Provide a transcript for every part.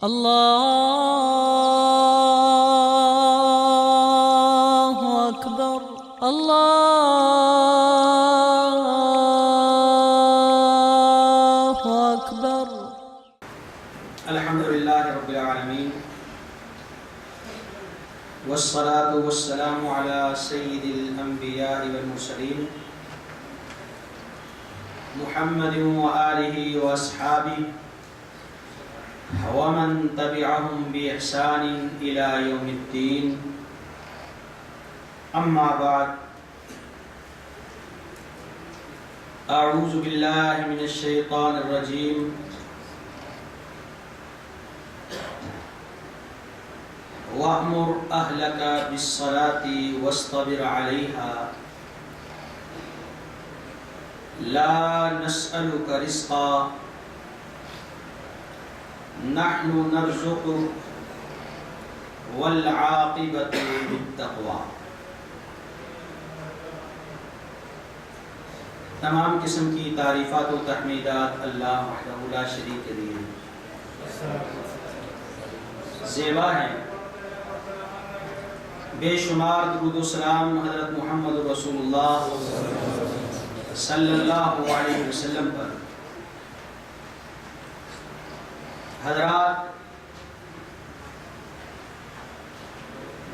اللہ اکبر اللہ اکبر۔ الحمدللہ رب العالمین والصلاة والسلام علی سید الانبیاء والمرسلین محمد وآلہ واصحابہ ومن تبعهم بإحسان إلى يوم الدين، أما بعد، أعوذ بالله من الشيطان الرجيم، وأمر أهلك بالصلاة واصطبر عليها لا نسألك رزقا نحن نرزقك والعاقبة للتقوى۔ تمام قسم کی تعریفات و تحمیدات اللہ وحدہ لا شریک کے لیے زیبا ہیں۔ بے شمار درود و سلام حضرت محمد رسول اللہ صلی اللہ علیہ وسلم پر۔ حضرات،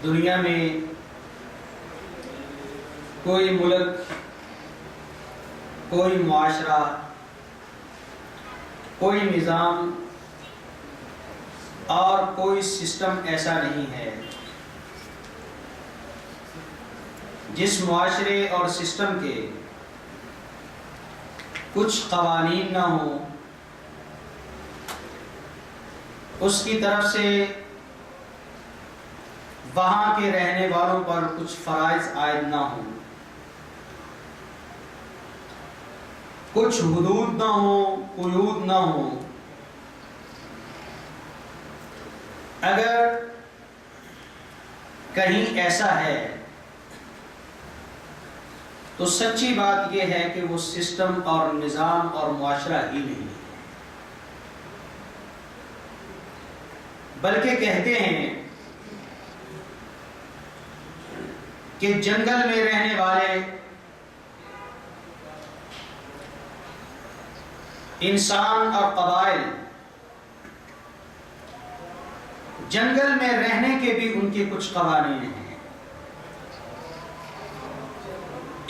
دنیا میں کوئی ملک، کوئی معاشرہ، کوئی نظام اور کوئی سسٹم ایسا نہیں ہے جس معاشرے اور سسٹم کے کچھ قوانین نہ ہوں، اس کی طرف سے وہاں کے رہنے والوں پر کچھ فرائض عائد نہ ہوں، کچھ حدود نہ ہوں، قیود نہ ہوں۔ اگر کہیں ایسا ہے تو سچی بات یہ ہے کہ وہ سسٹم اور نظام اور معاشرہ ہی نہیں ہے، بلکہ کہتے ہیں کہ جنگل میں رہنے والے انسان اور قبائل جنگل میں رہنے کے بھی ان کے کچھ قوانین ہیں۔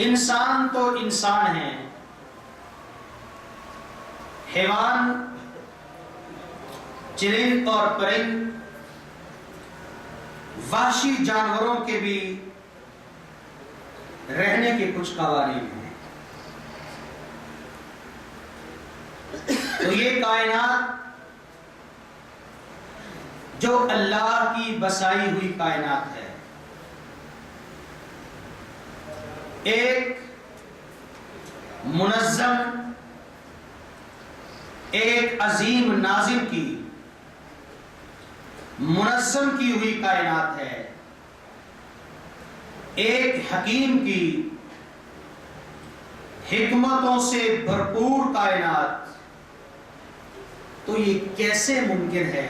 انسان تو انسان ہیں، حیوان، چرند اور پرند، وحشی جانوروں کے بھی رہنے کے کچھ قوانین ہیں۔ تو یہ کائنات جو اللہ کی بسائی ہوئی کائنات ہے، ایک منظم، ایک عظیم ناظم کی منظم کی ہوئی کائنات ہے، ایک حکیم کی حکمتوں سے بھرپور کائنات۔ تو یہ کیسے ممکن ہے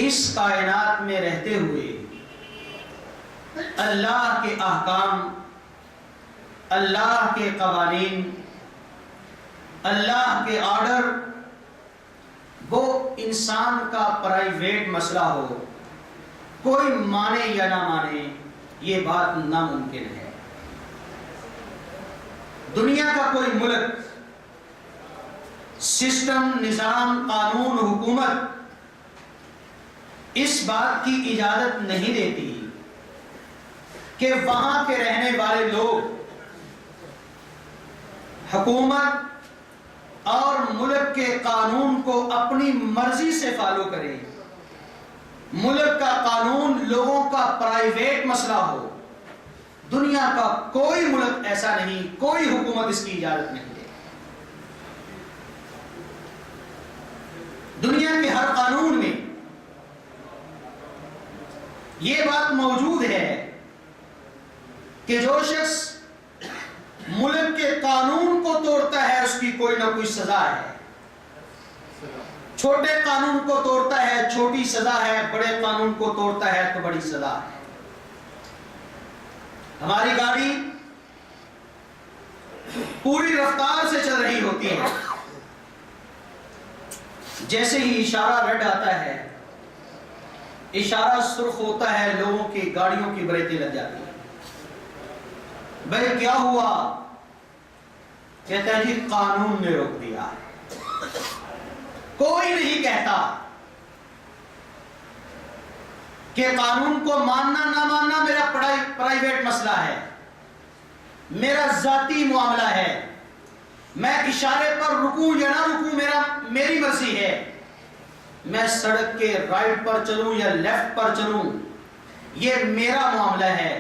اس کائنات میں رہتے ہوئے اللہ کے احکام، اللہ کے قوانین، اللہ کے آرڈر وہ انسان کا پرائیویٹ مسئلہ ہو، کوئی مانے یا نہ مانے، یہ بات ناممکن ہے۔ دنیا کا کوئی ملک، سسٹم، نظام، قانون، حکومت اس بات کی اجازت نہیں دیتی کہ وہاں کے رہنے والے لوگ حکومت اور ملک کے قانون کو اپنی مرضی سے فالو کریں۔ ملک کا قانون لوگوں کا پرائیویٹ مسئلہ ہو۔ دنیا کا کوئی ملک ایسا نہیں، کوئی حکومت اس کی اجازت نہیں دے۔ دنیا کے ہر قانون میں یہ بات موجود ہے کہ جو شخص ملک کے قانون کو توڑتا ہے اس کی کوئی نہ کوئی سزا ہے، چھوٹے قانون کو توڑتا چھوٹی سزا ہے، بڑے قانون کو توڑتا ہے تو بڑی سزا ہے۔ ہماری گاڑی پوری رفتار سے چل رہی ہوتی ہے، جیسے ہی اشارہ ریڈ آتا ہے، اشارہ سرخ ہوتا ہے، لوگوں کی گاڑیوں کی بریکیں لگ جاتی ہیں۔ بھائی کیا ہوا؟ کہتا ہے جی قانون نے روک دیا ہے۔ کوئی نہیں کہتا کہ قانون کو ماننا نہ ماننا میرا پرائیویٹ مسئلہ ہے، میرا ذاتی معاملہ ہے، میں اشارے پر رکوں یا نہ رکوں میری مرضی ہے، میں سڑک کے رائٹ پر چلوں یا لیفٹ پر چلوں یہ میرا معاملہ ہے۔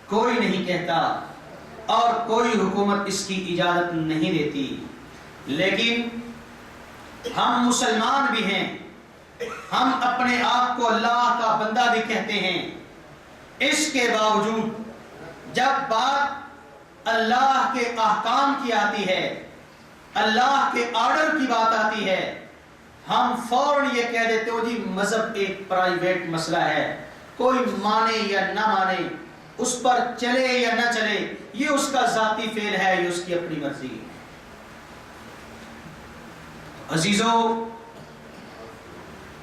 کوئی نہیں کہتا اور کوئی حکومت اس کی اجازت نہیں دیتی، لیکن ہم مسلمان بھی ہیں، ہم اپنے آپ کو اللہ کا بندہ بھی کہتے ہیں، اس کے باوجود جب بات اللہ کے احکام کی آتی ہے، اللہ کے آرڈر کی بات آتی ہے، ہم فوراً یہ کہہ دیتے ہو جی مذہب ایک پرائیویٹ مسئلہ ہے، کوئی مانے یا نہ مانے، اس پر چلے یا نہ چلے، یہ اس کا ذاتی فعل ہے، یہ اس کی اپنی مرضی ہے۔ عزیزو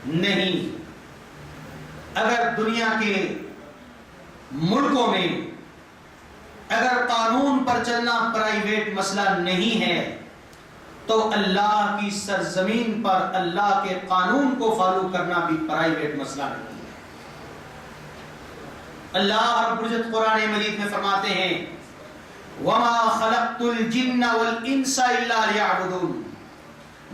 نہیں، اگر دنیا کے ملکوں میں اگر قانون پر چلنا پرائیویٹ مسئلہ نہیں ہے تو اللہ کی سرزمین پر اللہ کے قانون کو فالو کرنا بھی پرائیویٹ مسئلہ نہیں ہے۔ اللہ رب العزت قرآن مجید میں فرماتے ہیں وَمَا خَلَقْتُ الْجِنَّ وَالْإِنسَ إِلَّا لِيَعْبُدُونَ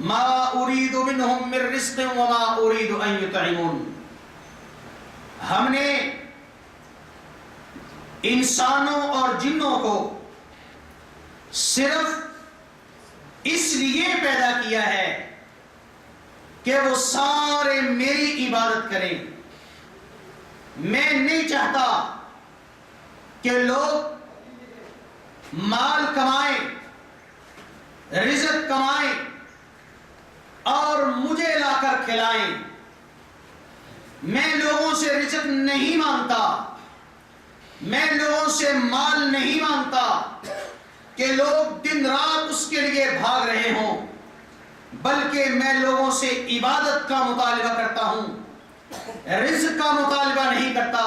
مَا أُرِيدُ مِنْهُمْ مِنْ رِزْقٍ وَمَا أُرِيدُ أَنْ يُطْعِمُونَ۔ ہم نے انسانوں اور جنوں کو صرف اس لیے پیدا کیا ہے کہ وہ سارے میری عبادت کریں۔ میں نہیں چاہتا کہ لوگ مال کمائیں، رزق کمائیں اور مجھے لا کر کھلائیں۔ میں لوگوں سے رزق نہیں مانگتا، میں لوگوں سے مال نہیں مانگتا کہ لوگ دن رات اس کے لیے بھاگ رہے ہوں، بلکہ میں لوگوں سے عبادت کا مطالبہ کرتا ہوں، رزق کا مطالبہ نہیں کرتا۔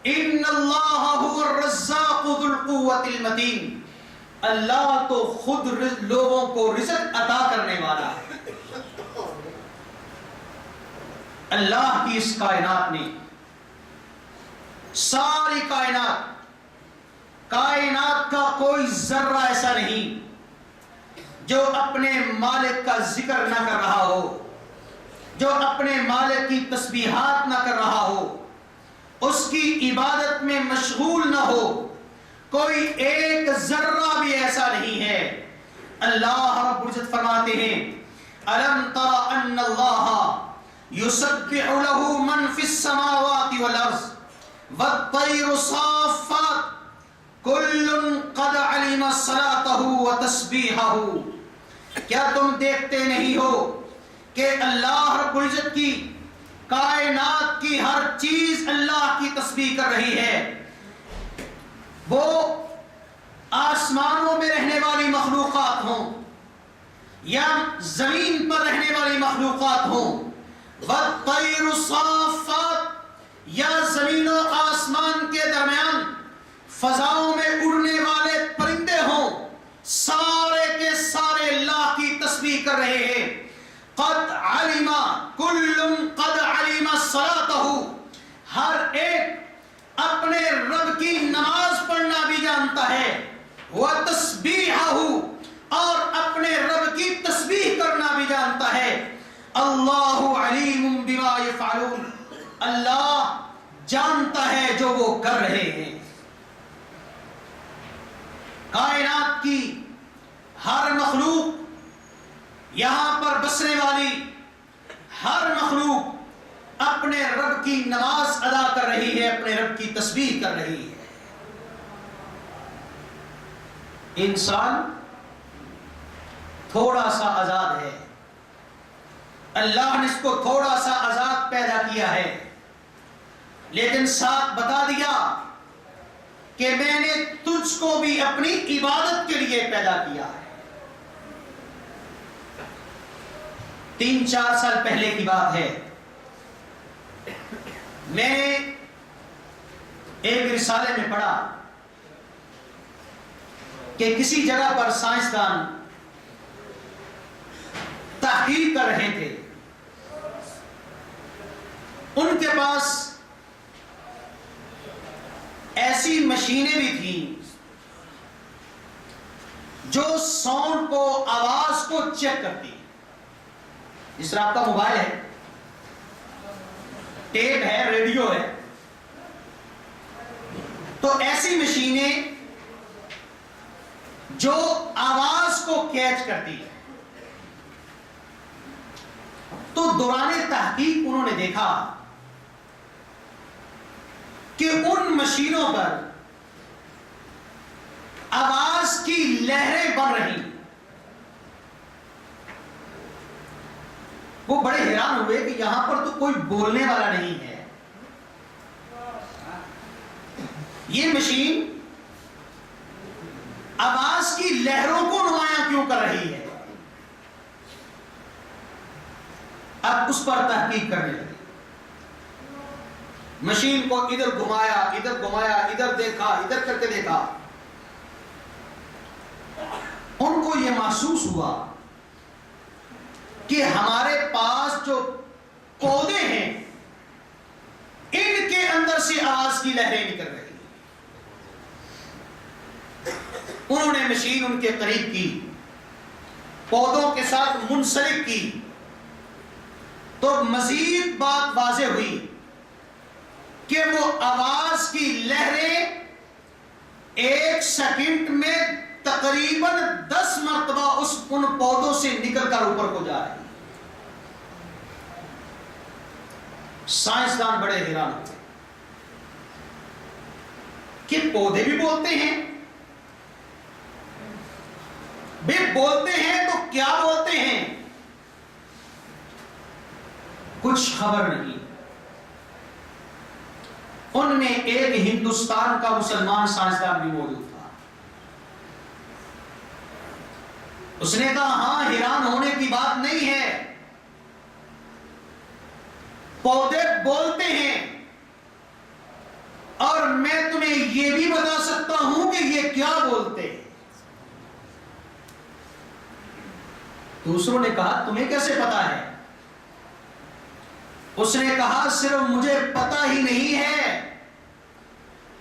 ان اللہ هو الرزاق ذو القوۃ المتین، اللہ تو خود لوگوں کو رزق عطا کرنے والا ہے۔ اللہ کی اس کائنات نے، ساری کائنات کا کوئی ذرہ ایسا نہیں جو اپنے مالک کا ذکر نہ کر رہا ہو، جو اپنے مالک کی تسبیحات نہ کر رہا ہو، اس کی عبادت میں مشغول نہ ہو۔ کوئی ایک ذرہ بھی ایسا نہیں ہے۔ اللہ رب العزت فرماتے ہیں أَلَمْ تَرَ أَنَّ اللَّهَ يُسَبِّحُ لَهُ مَنْ فِي السَّمَاوَاتِ وَالْأَرْضِ وَالطَّيْرُ صَافَّاتٍ كُلٌّ قَدْ عَلِمَ صَلَاتَهُ وَتَسْبِيحَهُ۔ کیا تم دیکھتے نہیں ہو کہ اللہ رب العزت کی کائنات کی ہر چیز اللہ کی تسبیح کر رہی ہے؟ وہ آسمانوں میں رہنے والی مخلوقات ہوں یا زمین پر رہنے والی مخلوقات ہوں، وَالطَّيْرُ صَافَّاتٍ یا زمین و آسمان کے درمیان فضاؤں میں اڑنے والے پرندے ہوں، سارے کے سارے اللہ کی تسبیح کر رہے ہیں۔ قد علم کل قد علم صلاتہ، ہر ایک اپنے رب کی نماز پڑھنا بھی جانتا ہے، وتسبیحہ، اور اپنے رب کی تسبیح کرنا بھی جانتا ہے۔ اللہ علیم بما یفعلون، اللہ جانتا ہے جو وہ کر رہے ہیں۔ کائنات کی ہر مخلوق، یہاں پر بسنے والی ہر مخلوق اپنے رب کی نماز ادا کر رہی ہے، اپنے رب کی تسبیح کر رہی ہے۔ انسان تھوڑا سا آزاد ہے، اللہ نے اس کو تھوڑا سا لیکن ساتھ بتا دیا کہ میں نے تجھ کو بھی اپنی عبادت کے لیے پیدا کیا ہے۔ 3-4 سال پہلے کی بات ہے، میں نے ایک رسالے میں پڑھا کہ کسی جگہ پر سائنسدان تحقیق کر رہے تھے، ان کے پاس ایسی مشینیں بھی تھیں جو ساؤنڈ کو، آواز کو چیک کرتی، جس طرح آپ کا موبائل ہے، ٹیپ ہے، ریڈیو ہے، تو ایسی مشینیں جو آواز کو کیچ کرتی ہے۔ تو دوران تحقیق انہوں نے دیکھا کہ ان مشینوں پر آواز کی لہریں بن رہی۔ وہ بڑے حیران ہوئے کہ یہاں پر تو کوئی بولنے والا نہیں ہے، یہ مشین آواز کی لہروں کو نمایاں کیوں کر رہی ہے؟ اب اس پر تحقیق کرنے لگے، مشین کو ادھر گھمایا، ادھر دیکھا، ادھر کر کے دیکھا۔ ان کو یہ محسوس ہوا کہ ہمارے پاس جو پودے ہیں ان کے اندر سے آواز کی لہریں نکل رہی۔ انہوں نے مشین ان کے قریب کی، پودوں کے ساتھ منسلک کی، تو مزید بات واضح ہوئی کہ وہ آواز کی لہریں 1 سیکنڈ میں تقریباً 10 مرتبہ ان پودوں سے نکل کر اوپر کو جا رہی۔ سائنسدان بڑے حیران ہوئے کہ پودے بھی بولتے ہیں، بھی بولتے ہیں تو کیا بولتے ہیں؟ کچھ خبر نہیں۔ ان میں ایک ہندوستان کا مسلمان سائنسدان بھی موجود تھا۔ اس نے کہا ہاں، حیران ہونے کی بات نہیں ہے، پودے بولتے ہیں، اور میں تمہیں یہ بھی بتا سکتا ہوں کہ یہ کیا بولتے ہیں۔ دوسروں نے کہا تمہیں کیسے پتا ہے؟ اس نے کہا صرف مجھے پتا ہی نہیں ہے،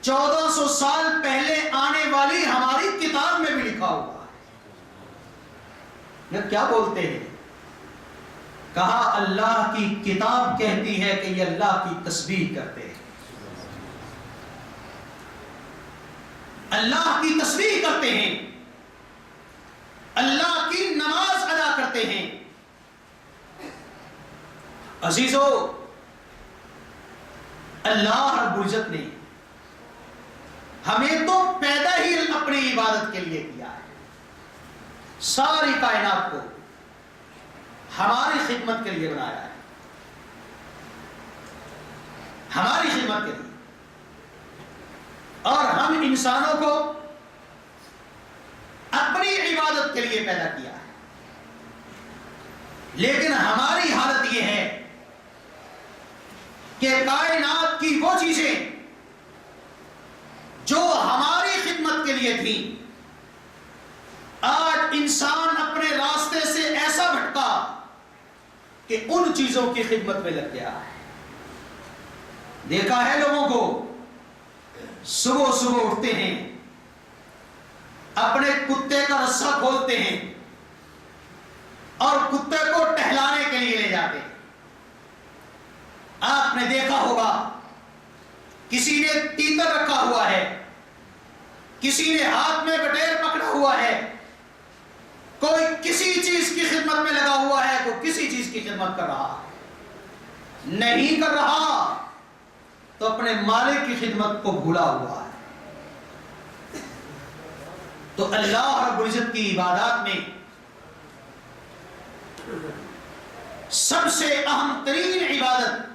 1400 سال پہلے آنے والی ہماری کتاب میں بھی لکھا ہوا ہے۔ کیا بولتے ہیں؟ کہا اللہ کی کتاب کہتی ہے کہ یہ اللہ کی تسبیح کرتے ہیں، اللہ کی تسبیح کرتے ہیں، اللہ کی نماز ادا کرتے ہیں۔ عزیزو، اللہ رب العزت نے ہمیں تو پیدا ہی اپنی عبادت کے لیے کیا ہے، ساری کائنات کو ہماری خدمت کے لیے بنایا ہے، ہماری خدمت کے لیے، اور ہم انسانوں کو اپنی عبادت کے لیے پیدا کیا ہے۔ لیکن ہماری حالت یہ ہے کہ کائنات کی وہ چیزیں جو ہماری خدمت کے لیے تھیں، آج انسان اپنے راستے سے ایسا بھٹکا کہ ان چیزوں کی خدمت میں لگ گیا ہے۔ دیکھا ہے لوگوں کو، صبح صبح اٹھتے ہیں، اپنے کتے کا رسہ کھولتے ہیں اور کتے کو ٹہلانے کے لیے لے جاتے ہیں۔ آپ نے دیکھا ہوگا کسی نے تیتر رکھا ہوا ہے، کسی نے ہاتھ میں بٹیر پکڑا ہوا ہے، کوئی کسی چیز کی خدمت میں لگا ہوا ہے، کوئی کسی چیز کی خدمت کر رہا ہے، نہیں کر رہا تو اپنے مالک کی خدمت کو بھولا ہوا ہے۔ تو اللہ رب العزت کی عبادات میں سب سے اہم ترین عبادت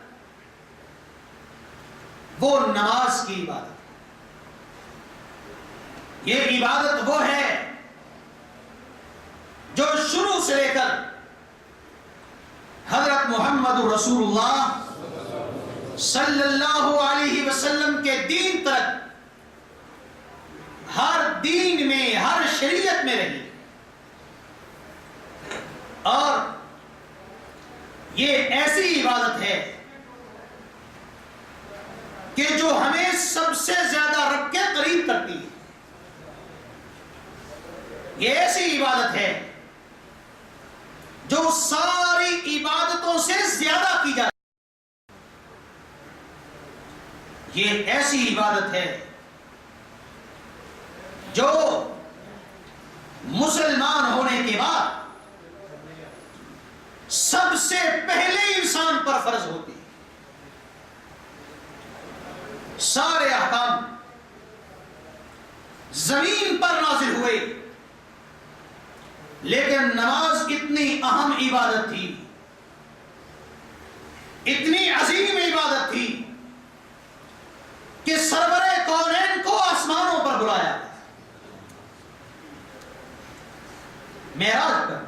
وہ نماز کی عبادت ہے۔ یہ عبادت وہ ہے جو شروع سے لے کر حضرت محمد رسول اللہ صلی اللہ علیہ وسلم کے دین تک ہر دین میں، ہر شریعت میں رہی، اور یہ ایسی عبادت ہے کہ جو ہمیں سب سے زیادہ رب کے قریب کرتی ہے۔ یہ ایسی عبادت ہے جو ساری عبادتوں سے زیادہ کی جاتی ہے۔ یہ ایسی عبادت ہے جو مسلمان ہونے کے بعد سب سے پہلے انسان پر فرض ہوتی ہے۔ سارے احکام زمین پر نازل ہوئے، لیکن نماز اتنی اہم عبادت تھی، اتنی عظیم عبادت تھی کہ سرور کونین کو آسمانوں پر بلایا، معراج پر۔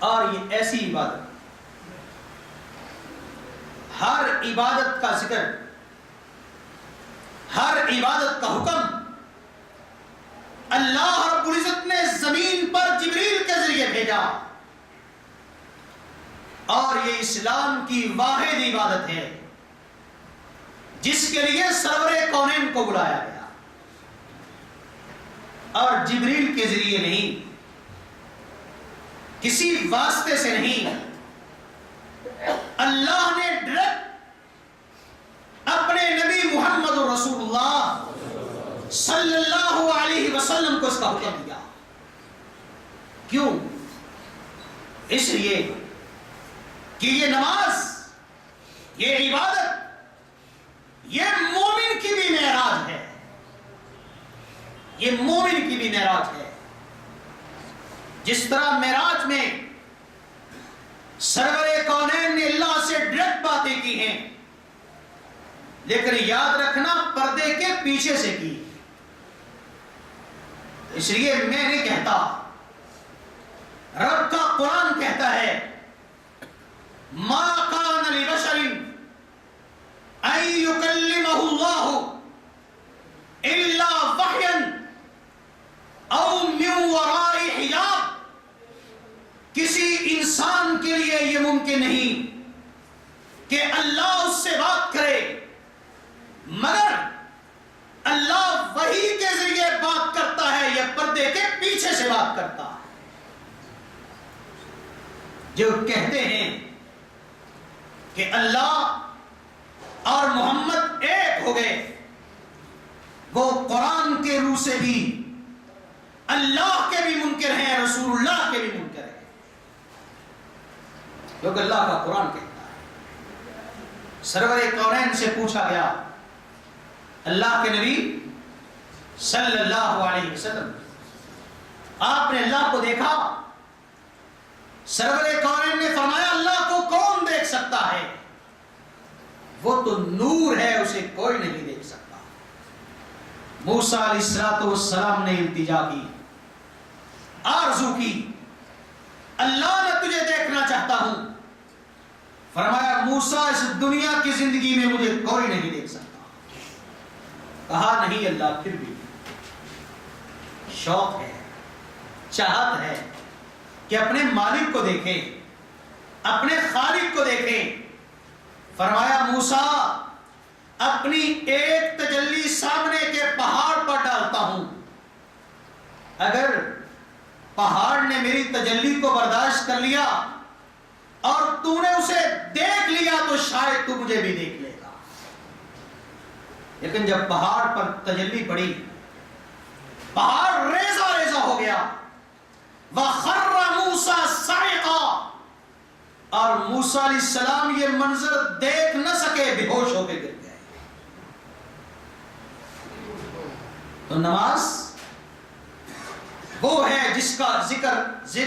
اور یہ ایسی عبادت، ہر عبادت کا ذکر، ہر عبادت کا حکم اللہ رب العزت نے زمین پر جبریل کے ذریعے بھیجا، اور یہ اسلام کی واحد عبادت ہے جس کے لیے سرور کونین کو بلایا گیا، اور جبریل کے ذریعے نہیں، کسی واسطے سے نہیں، اللہ نے ڈائریکٹ اپنے نبی محمد رسول اللہ صلی اللہ علیہ وسلم کو اس کا حکم دیا۔ کیوں؟ اس لیے کہ یہ نماز، یہ عبادت، یہ مومن کی بھی معراج ہے، یہ مومن کی بھی معراج ہے۔ جس طرح معراج میں سرور کونین نے اللہ سے ڈائریکٹ باتیں کی ہیں، لیکن یاد رکھنا پردے کے پیچھے سے کی۔ اس لیے میں نہیں کہتا، رب کا قرآن کہتا ہے ما کان لبشر ان یکلمہ اللہ الا وحیا او من وراء حجاب۔ کسی انسان کے لیے یہ ممکن نہیں کہ اللہ اس سے بات کرے مگر اللہ وحی کے ذریعے بات کرتا ہے، یا پردے کے پیچھے سے بات کرتا ہے۔ جو کہتے ہیں کہ اللہ اور محمد ایک ہو گئے، وہ قرآن کے روح سے بھی اللہ کے بھی منکر ہیں، رسول اللہ کے بھی منکر ہیں، کیونکہ اللہ کا قرآن کہتا ہے۔ سرور کونین سے پوچھا گیا، اللہ کے نبی صلی اللہ علیہ وسلم، آپ نے اللہ کو دیکھا؟ سرور کونین نے فرمایا اللہ کو کون دیکھ سکتا ہے، وہ تو نور ہے، اسے کوئی نہیں دیکھ سکتا۔ موسیٰ علیہ السلام نے التجا کی، آرزو کی، اللہ میں تجھے دیکھنا چاہتا ہوں۔ فرمایا موسیٰ اس دنیا کی زندگی میں مجھے کوئی نہیں دیکھ سکتا۔ کہا نہیں اللہ، پھر بھی شوق ہے، چاہت ہے کہ اپنے مالک کو دیکھیں، اپنے خالق کو دیکھیں۔ فرمایا موسیٰ اپنی ایک تجلی سامنے کے پہاڑ پر ڈالتا ہوں، اگر پہاڑ نے میری تجلی کو برداشت کر لیا اور تو نے اسے دیکھ لیا تو شاید تو مجھے بھی دیکھ لے گا۔ لیکن جب پہاڑ پر تجلی پڑی، پہاڑ ریزہ ریزہ ہو گیا، وَخَرَّ مُوسَىٰ صَعِقًا، اور موسیٰ علیہ السلام یہ منظر دیکھ نہ سکے، بے ہوش ہو کے گر گئے۔ تو نماز وہ ہے جس کا ذکر،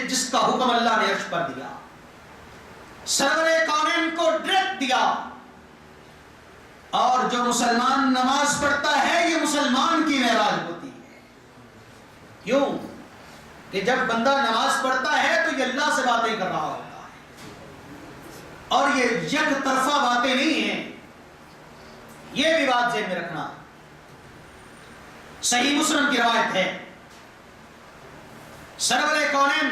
جس کا حکم اللہ نے عرش پر دیا، سرور کونین کو ڈائریکٹ دیا، اور جو مسلمان نماز پڑھتا ہے یہ مسلمان کی معراج ہوتی ہے. کیوں؟ کہ جب بندہ نماز پڑھتا ہے تو یہ اللہ سے باتیں کر رہا ہوتا ہے، اور یہ یک طرفہ باتیں نہیں ہیں. یہ بھی بات ذہن میں رکھنا. صحیح مسلم کی روایت ہے، سرور کونین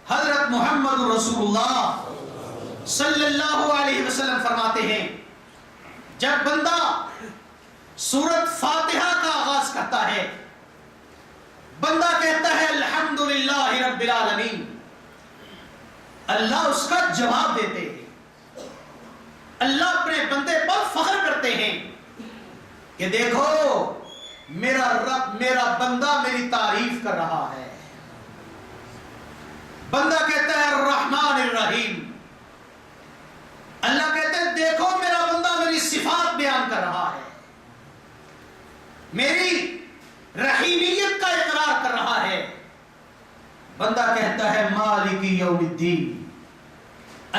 حضرت محمد رسول اللہ صلی اللہ علیہ وسلم فرماتے ہیں، جب بندہ سورۃ فاتحہ کا آغاز کرتا ہے، بندہ کہتا ہے الحمدللہ رب العالمین، اللہ اس کا جواب دیتے ہیں. اللہ اپنے بندے پر فخر کرتے ہیں کہ دیکھو میرا رب، میرا بندہ میری تعریف کر رہا ہے. بندہ کہتا ہے الرحمن الرحیم، اللہ کہتے ہیں دیکھو میرا بندہ میری صفات بیان کر رہا ہے، میری رحیمیت کا اقرار کر رہا ہے. بندہ کہتا ہے مالک یوم الدین،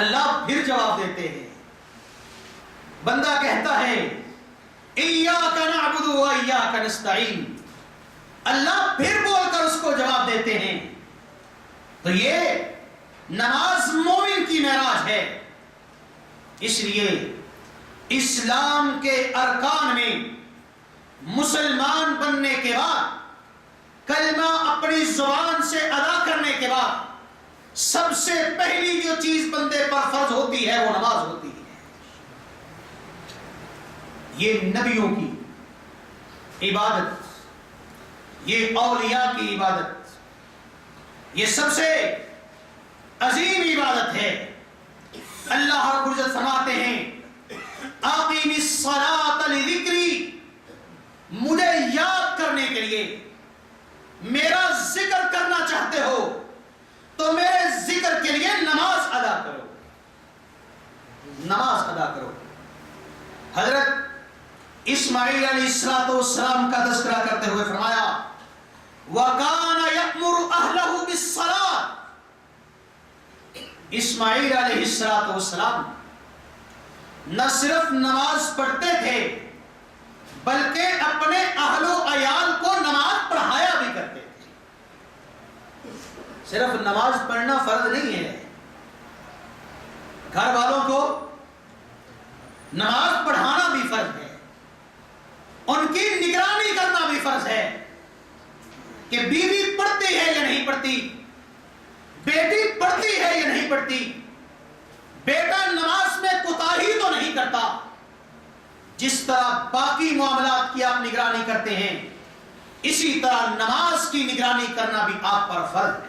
اللہ پھر جواب دیتے ہیں. بندہ کہتا ہے ایاک نعبد و ایاک نستعین، اللہ پھر بول کر اس کو جواب دیتے ہیں. تو یہ نماز مومن کی معراج ہے. اس لیے اسلام کے ارکان میں مسلمان بننے کے بعد، کلمہ اپنی زبان سے ادا کرنے کے بعد، سب سے پہلی جو چیز بندے پر فرض ہوتی ہے وہ نماز ہوتی ہے. یہ نبیوں کی عبادت، یہ اولیاء کی عبادت، یہ سب سے عظیم عبادت ہے. اللہ رب العزت فرماتے ہیں اقیم الصلاۃ لذکری، مجھے یاد کرنے کے لیے، میرا ذکر کرنا چاہتے ہو تو میرے ذکر کے لیے نماز ادا کرو، نماز ادا کرو. حضرت اسماعیل علیہ السلام کا تذکرہ کرتے ہوئے فرمایا وَكَانَ يَأْمُرُ أَهْلَهُ بِالصَّلَاةِ. اسماعیل علیہ السلام نہ صرف نماز پڑھتے تھے بلکہ اپنے اہل و عیال کو نماز پڑھایا بھی کرتے تھے. صرف نماز پڑھنا فرض نہیں ہے، گھر والوں کو نماز پڑھانا بھی فرض ہے، ان کی نگرانی کرنا بھی فرض ہے کہ بیوی پڑھتی ہے یا نہیں پڑھتی، بیٹی پڑھتی ہے یا نہیں پڑھتی، بیٹا نماز میں کوتاہی تو نہیں کرتا. جس طرح باقی معاملات کی آپ نگرانی کرتے ہیں، اسی طرح نماز کی نگرانی کرنا بھی آپ پر فرض ہے.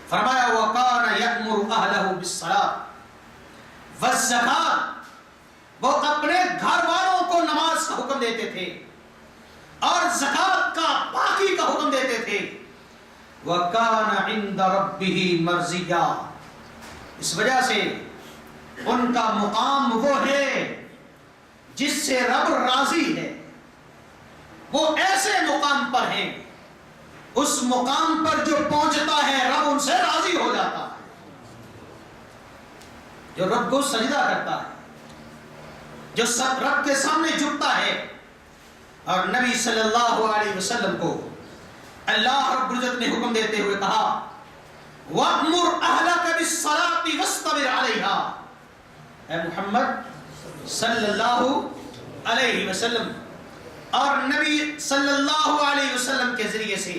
فرمایا وَكَانَ يَأْمُرُ أَهْلَهُ بِالصَّلَاةِ وَالزَّكَاةِ، وہ اپنے گھر والوں کو نماز کا حکم دیتے تھے اور زکات کا، باقی کا حکم دیتے تھے. وَكَانَ عِنْدَ رَبِّهِ مَرْضِيًّا، اس وجہ سے ان کا مقام وہ ہے جس سے رب راضی ہے. وہ ایسے مقام پر ہیں، اس مقام پر جو پہنچتا ہے رب ان سے راضی ہو جاتا ہے. جو رب کو سجدہ کرتا ہے، جو سب رب کے سامنے جھکتا ہے. اور نبی صلی اللہ علیہ وسلم کو اللہ رب العزت نے حکم دیتے ہوئے کہا وَأْمُرْ أَهْلَكَ بِالصَّلَاةِ وَاسْتَبِرْ عَلَيْهَا. اے محمد صلی اللہ علیہ وسلم، اور نبی صلی اللہ علیہ وسلم کے ذریعے سے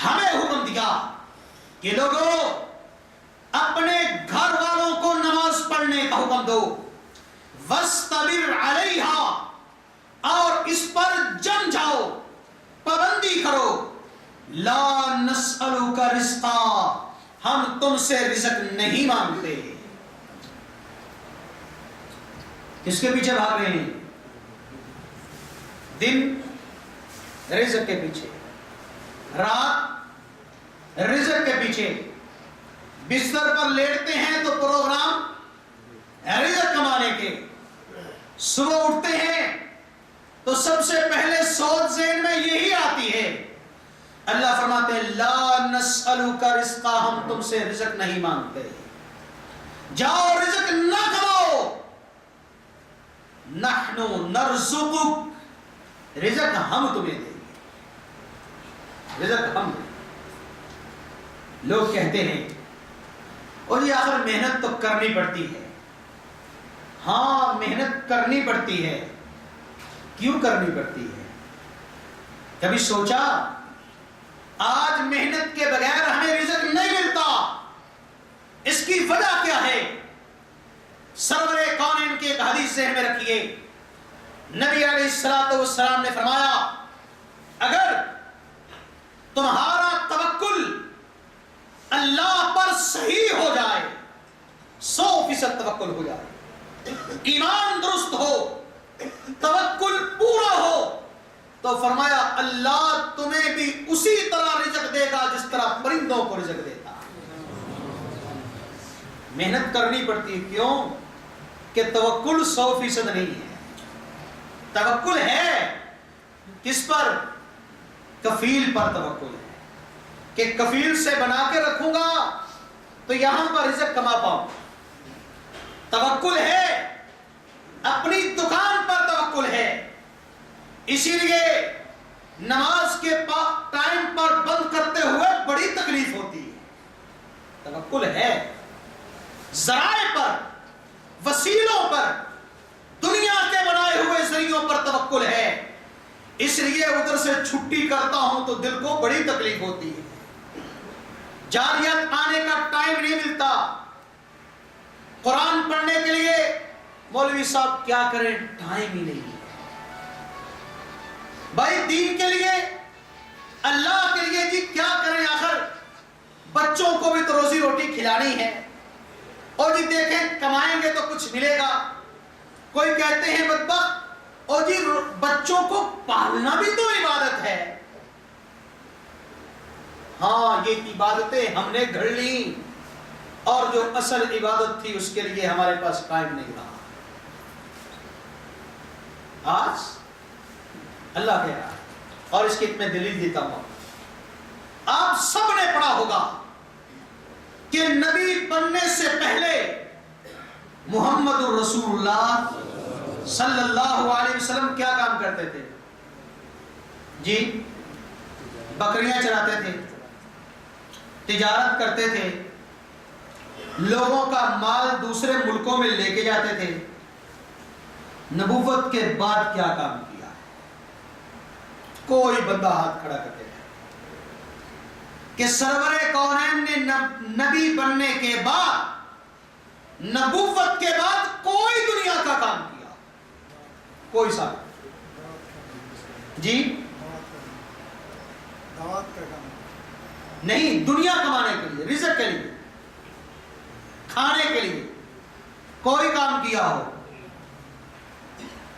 ہمیں حکم دیا کہ لوگوں اپنے گھر والوں کو نماز پڑھنے کا حکم دو، وَاسْتَبِرْ عَلَيْهَا، اور اس پر جم جاؤ، پابندی کرو. لا نسألک رزقا، ہم تم سے رزق نہیں مانگتے. کس کے پیچھے بھاگ رہے ہیں؟ دن رزق کے پیچھے، رات رزق کے پیچھے. بستر پر لیٹتے ہیں تو پروگرام رزق کمانے کے. صبح اٹھتے ہیں تو سب سے پہلے سوچ ذہن میں یہی آتی ہے. اللہ فرماتے ہیں لا نسألک رزقا، ہم تم سے رزق نہیں مانگتے. جاؤ رزق نہ کماؤ، نحن نرزقک، رزق ہم تمہیں دیں گے، رزق ہم دیں گے۔ لوگ کہتے ہیں اور یہ آخر محنت تو کرنی پڑتی ہے۔ ہاں محنت کرنی پڑتی ہے، کیوں کرنی پڑتی ہے؟ کبھی سوچا آج محنت کے بغیر ہمیں رزق نہیں ملتا، اس کی وجہ کیا ہے؟ سرور کونین کی ایک حدیث ذہن میں رکھیے، نبی علیہ السلام نے فرمایا اگر تمہارا توکل اللہ پر صحیح ہو جائے، 100% توکل ہو جائے، ایمان درست ہو، توکل پورا ہو، تو فرمایا اللہ تمہیں بھی اسی طرح رزق دے گا جس طرح پرندوں کو رزق دیتا۔ محنت کرنی پڑتی ہے، کیوں؟ کہ توکل 100% نہیں ہے۔ توکل ہے کس پر؟ کفیل پر توکل ہے، کہ کفیل سے بنا کے رکھوں گا تو یہاں پر رزق کما پاؤں۔ توکل ہے اپنی دکان پر توکل ہے، اسی لیے نماز کے ٹائم پر بند کرتے ہوئے بڑی تکلیف ہوتی ہے۔ توکل ہے ذرائع پر، وسیلوں پر، دنیا کے بنائے ہوئے ذریعوں پر توکل ہے، اس لیے ادھر سے چھٹی کرتا ہوں تو دل کو بڑی تکلیف ہوتی ہے، جاریت آنے کا ٹائم نہیں ملتا، قرآن پڑھنے کے لیے مولوی صاحب کیا کریں ٹائم ہی نہیں ہے، بھائی دین کے لیے اللہ کے لیے جی کیا کریں، آخر بچوں کو بھی تو روزی روٹی کھلانی ہے، اور جی دیکھیں کمائیں گے تو کچھ ملے گا۔ کوئی کہتے ہیں بدبخت اور جی بچوں کو پالنا بھی تو عبادت ہے۔ ہاں یہ عبادتیں ہم نے گھڑ لی، اور جو اصل عبادت تھی اس کے لیے ہمارے پاس ٹائم نہیں رہا۔ آج اللہ کہہ رہا ہے، اور اس کی میں دلیل دیتا ہوں، آپ سب نے پڑھا ہوگا کہ نبی بننے سے پہلے محمد الرسول اللہ صلی اللہ علیہ وسلم کیا کام کرتے تھے؟ جی بکریاں چراتے تھے، تجارت کرتے تھے، لوگوں کا مال دوسرے ملکوں میں لے کے جاتے تھے۔ نبوت کے بعد کیا کام کیا؟ کوئی بندہ ہاتھ کھڑا کر کے کہ سرور کونین نے نبی بننے کے بعد، نبوت کے بعد کوئی دنیا کا کام کیا؟ کوئی صاحب جی دعوت کا کام نہیں، دنیا کمانے کے لیے، رزق کے لیے، کھانے کے لیے کوئی کام کیا ہو؟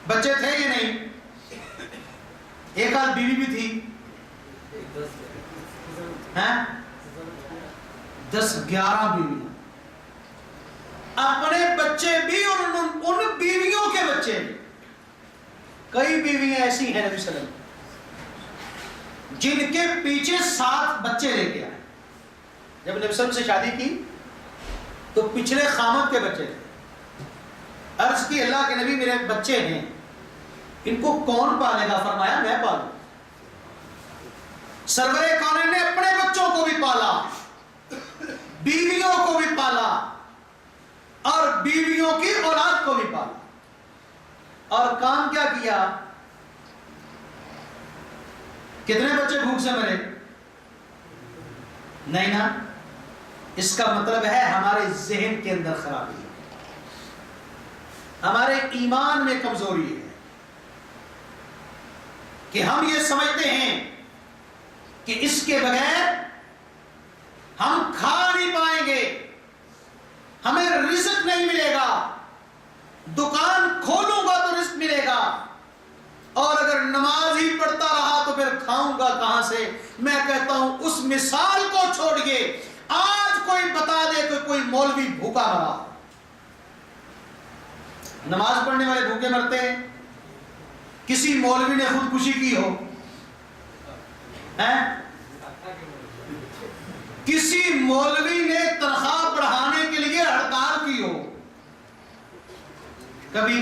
بچے تھے یا نہیں؟ ایک آدھ بیوی بھی تھی، 10-11 بیوی، اپنے بچے بھی اور ان بیویوں کے بچے بھی۔ کئی بیویاں ایسی ہیں نبی صلی اللہ علیہ وسلم جن کے پیچھے 7 بچے لے کے آئے۔ جب نبی صلی اللہ علیہ وسلم سے شادی کی تو پچھلے خامد کے بچے تھے، عرض کی اللہ کے نبی میرے بچے ہیں، ان کو کون پالے گا؟ فرمایا میں پالوں۔ سرور کونین نے اپنے بچوں کو بھی پالا، بیویوں کو بھی پالا، اور بیویوں کی اولاد کو بھی پالا، اور کام کیا کیا؟ کتنے بچے بھوک سے مرے؟ نہیں نا؟ اس کا مطلب ہے ہمارے ذہن کے اندر خرابی ہے، ہمارے ایمان میں کمزوری ہے، کہ ہم یہ سمجھتے ہیں کہ اس کے بغیر ہم کھا نہیں پائیں گے، ہمیں رزق نہیں ملے گا، دکان کھولوں گا تو رزق ملے گا، اور اگر نماز ہی پڑھتا رہا تو پھر کھاؤں گا کہاں سے؟ میں کہتا ہوں اس مثال کو چھوڑیے، آج کوئی بتا دے کہ کوئی مولوی بھوکا مرا؟ نماز پڑھنے والے بھوکے مرتے ہیں؟ کسی مولوی نے خودکشی کی ہو؟ کسی مولوی نے تنخواہ بڑھانے کے لیے ہڑتال کی ہو؟ کبھی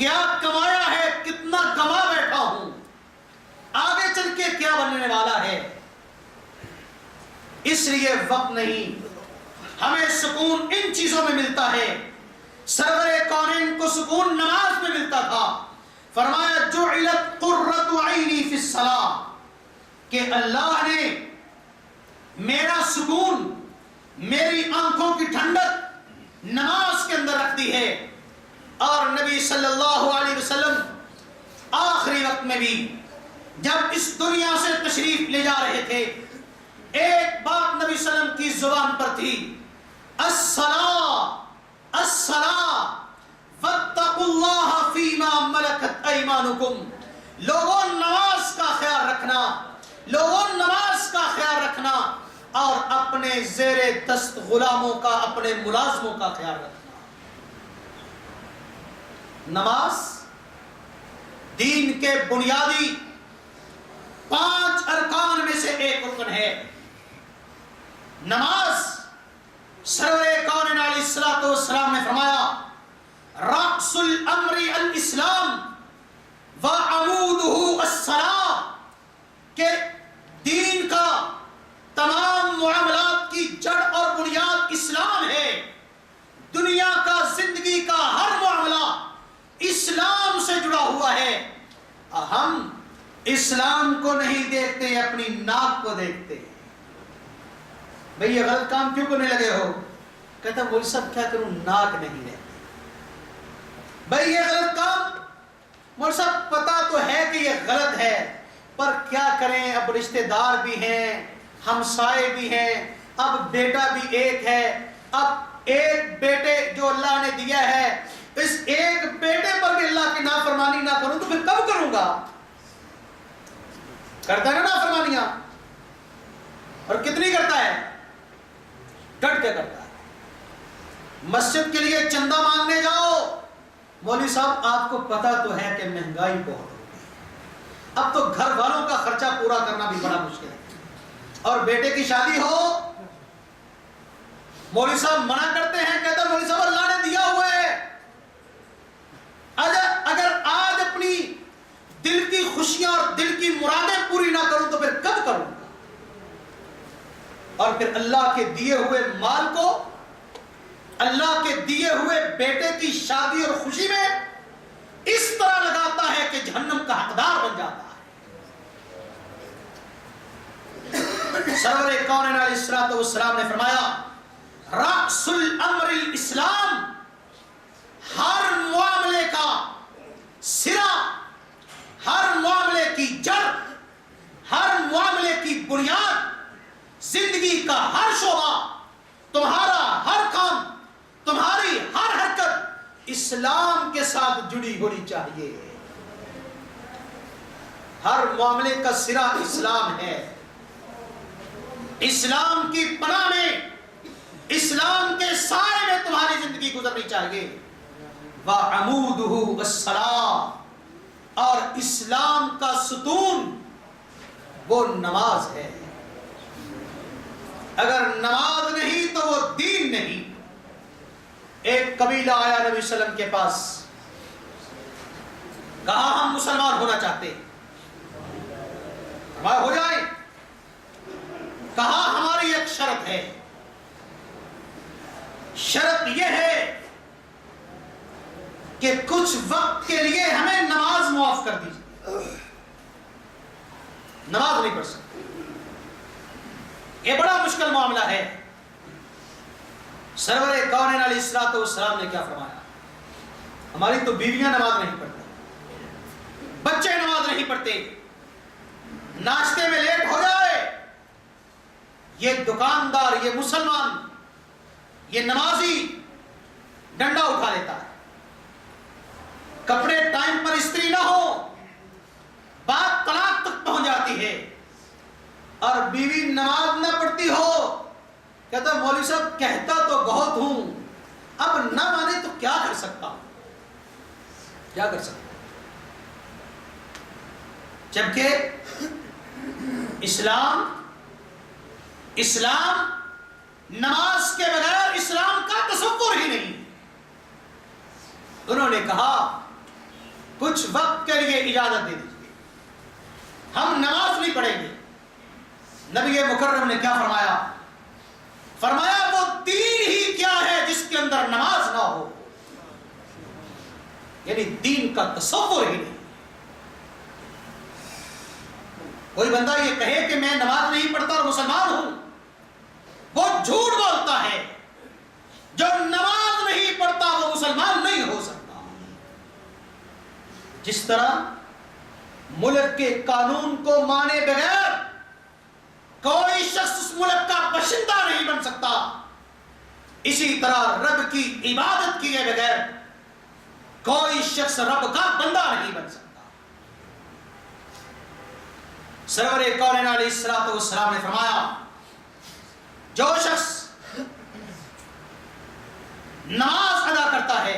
کیا کمایا ہے، کتنا کما بیٹھا ہوں، آگے چل کے کیا بننے والا ہے. اس لیے وقت نہیں، ہمیں سکون ان چیزوں میں ملتا ہے. سرور کونین کو سکون نماز میں ملتا تھا. فرمایا جعلت قرۃ عینی فی الصلاۃ، کہ اللہ نے میرا سکون، میری آنکھوں کی ٹھنڈک نماز کے اندر رکھ دی ہے. اور نبی صلی اللہ علیہ وسلم آخری وقت میں بھی جب اس دنیا سے تشریف لے جا رہے تھے، ایک بات نبی صلی اللہ علیہ وسلم کی زبان پر تھی، الصلاۃ الصلاۃ واتقوا اللہ فیما ملکت ایمانکم. لوگوں نماز کا خیال رکھنا، لوگوں نماز کا خیال رکھنا، اور اپنے زیر دست غلاموں کا، اپنے ملازموں کا خیال رکھنا. نماز دین کے بنیادی 5 ارکان میں سے ایک رکن ہے. نماز سرور کون علیہ الصلوۃ والسلام نے فرمایا رأس الامر الاسلام وعمودہ الصلاۃ، کہ دین کا تمام معاملات کی جڑ اور بنیاد اسلام ہے. دنیا کا، زندگی کا ہر معاملہ اسلام سے جڑا ہوا ہے. ہم اسلام کو نہیں دیکھتے، اپنی ناک کو دیکھتے. بھئی یہ غلط کام کیوں کرنے لگے ہو؟ کہتا مولوی صاحب کیا کروں، ناک نہیں ہے. بھئی یہ غلط کام، مولوی صاحب پتا تو ہے کہ یہ غلط ہے، پر کیا کریں، اب رشتہ دار بھی ہیں، ہمسائے بھی ہیں، اب بیٹا بھی ایک ہے. اب ایک بیٹے جو اللہ نے دیا ہے، اس ایک بیٹے پر بھی اللہ کی نافرمانی نہ کروں تو پھر کب کروں گا؟ کرتا ہے نا نافرمانیاں، اور کتنی کرتا ہے؟ ڈٹ کے کرتا ہے. مسجد کے لیے چندہ مانگنے جاؤ، مولوی صاحب آپ کو پتا تو ہے کہ مہنگائی بہت ہوگی، اب تو گھر والوں کا خرچہ پورا کرنا بھی بڑا مشکل ہے. اور بیٹے کی شادی ہو، مولوی صاحب منع کرتے ہیں، کہتا مولوی صاحب اللہ نے دیا ہوا ہے، اگر آج اپنی دل کی خوشیاں اور دل کی مرادیں پوری نہ کروں تو پھر کب کروں گا؟ اور پھر اللہ کے دیے ہوئے مال کو، اللہ کے دیے ہوئے بیٹے کی شادی اور خوشی میں اس طرح لگاتا ہے کہ جہنم کا حقدار بن جاتا ہے. سرور کونین علیہ الصلوۃ والسلام نے فرمایا رأس الامر الاسلام، ہر معاملے کا سرا، ہر معاملے کی جڑ، ہر معاملے کی بنیاد، زندگی کا ہر شعبہ، تمہارا ہر کام، تمہاری ہر حرکت اسلام کے ساتھ جڑی ہونی چاہیے. ہر معاملے کا سرا اسلام ہے. اسلام کی پناہ میں، اسلام کے سائے میں تمہاری زندگی گزرنی چاہیے. وعمودہ الصلاۃ، اور اسلام کا ستون وہ نماز ہے. اگر نماز نہیں تو وہ دین نہیں. ایک قبیلہ آیا نبی صلی اللہ علیہ وسلم کے پاس، کہا ہم مسلمان ہونا چاہتے، ہمارا ہو جائے. کہا ہماری ایک شرط ہے، شرط یہ ہے کہ کچھ وقت کے لیے ہمیں نماز معاف کر دیجیے. نماز نہیں پڑھ سکتے، یہ بڑا مشکل معاملہ ہے. سرور کونین علیہ الصلوۃ والسلام نے کیا فرمایا؟ ہماری تو بیویاں نماز نہیں پڑھتی، بچے نماز نہیں پڑھتے، ناشتے میں لیٹ ہو جائے، یہ دکاندار، یہ مسلمان، یہ نمازی ڈنڈا اٹھا لیتا ہے. کپڑے ٹائم پر استری نہ ہو، بات طلاق تک پہنچ جاتی ہے. اور بیوی نماز نہ پڑھتی ہو، کہتا مولوی صاحب کہتا تو بہت ہوں، اب نہ مانے تو کیا کر سکتا ہوں، کیا کر سکتا ہوں. جبکہ اسلام نماز کے بغیر اسلام کا تصور ہی نہیں. انہوں نے کہا کچھ وقت کے لیے اجازت دے دیجیے، ہم نماز نہیں پڑھیں گے۔ نبی مکرم نے کیا فرمایا؟ فرمایا وہ دین ہی کیا ہے جس کے اندر نماز نہ ہو، یعنی دین کا تصور ہی نہیں۔ کوئی بندہ یہ کہے کہ میں نماز نہیں پڑھتا اور مسلمان ہوں، وہ جھوٹ بولتا ہے۔ جو نماز نہیں پڑھتا وہ مسلمان نہیں ہو سکتا۔ جس طرح ملک کے قانون کو مانے بغیر کوئی شخص اس ملک کا باشندہ نہیں بن سکتا، اسی طرح رب کی عبادت کیے بغیر کوئی شخص رب کا بندہ نہیں بن سکتا۔ سرور کونین علیہ الصلوۃ والسلام نے فرمایا جو شخص نماز ادا کرتا ہے،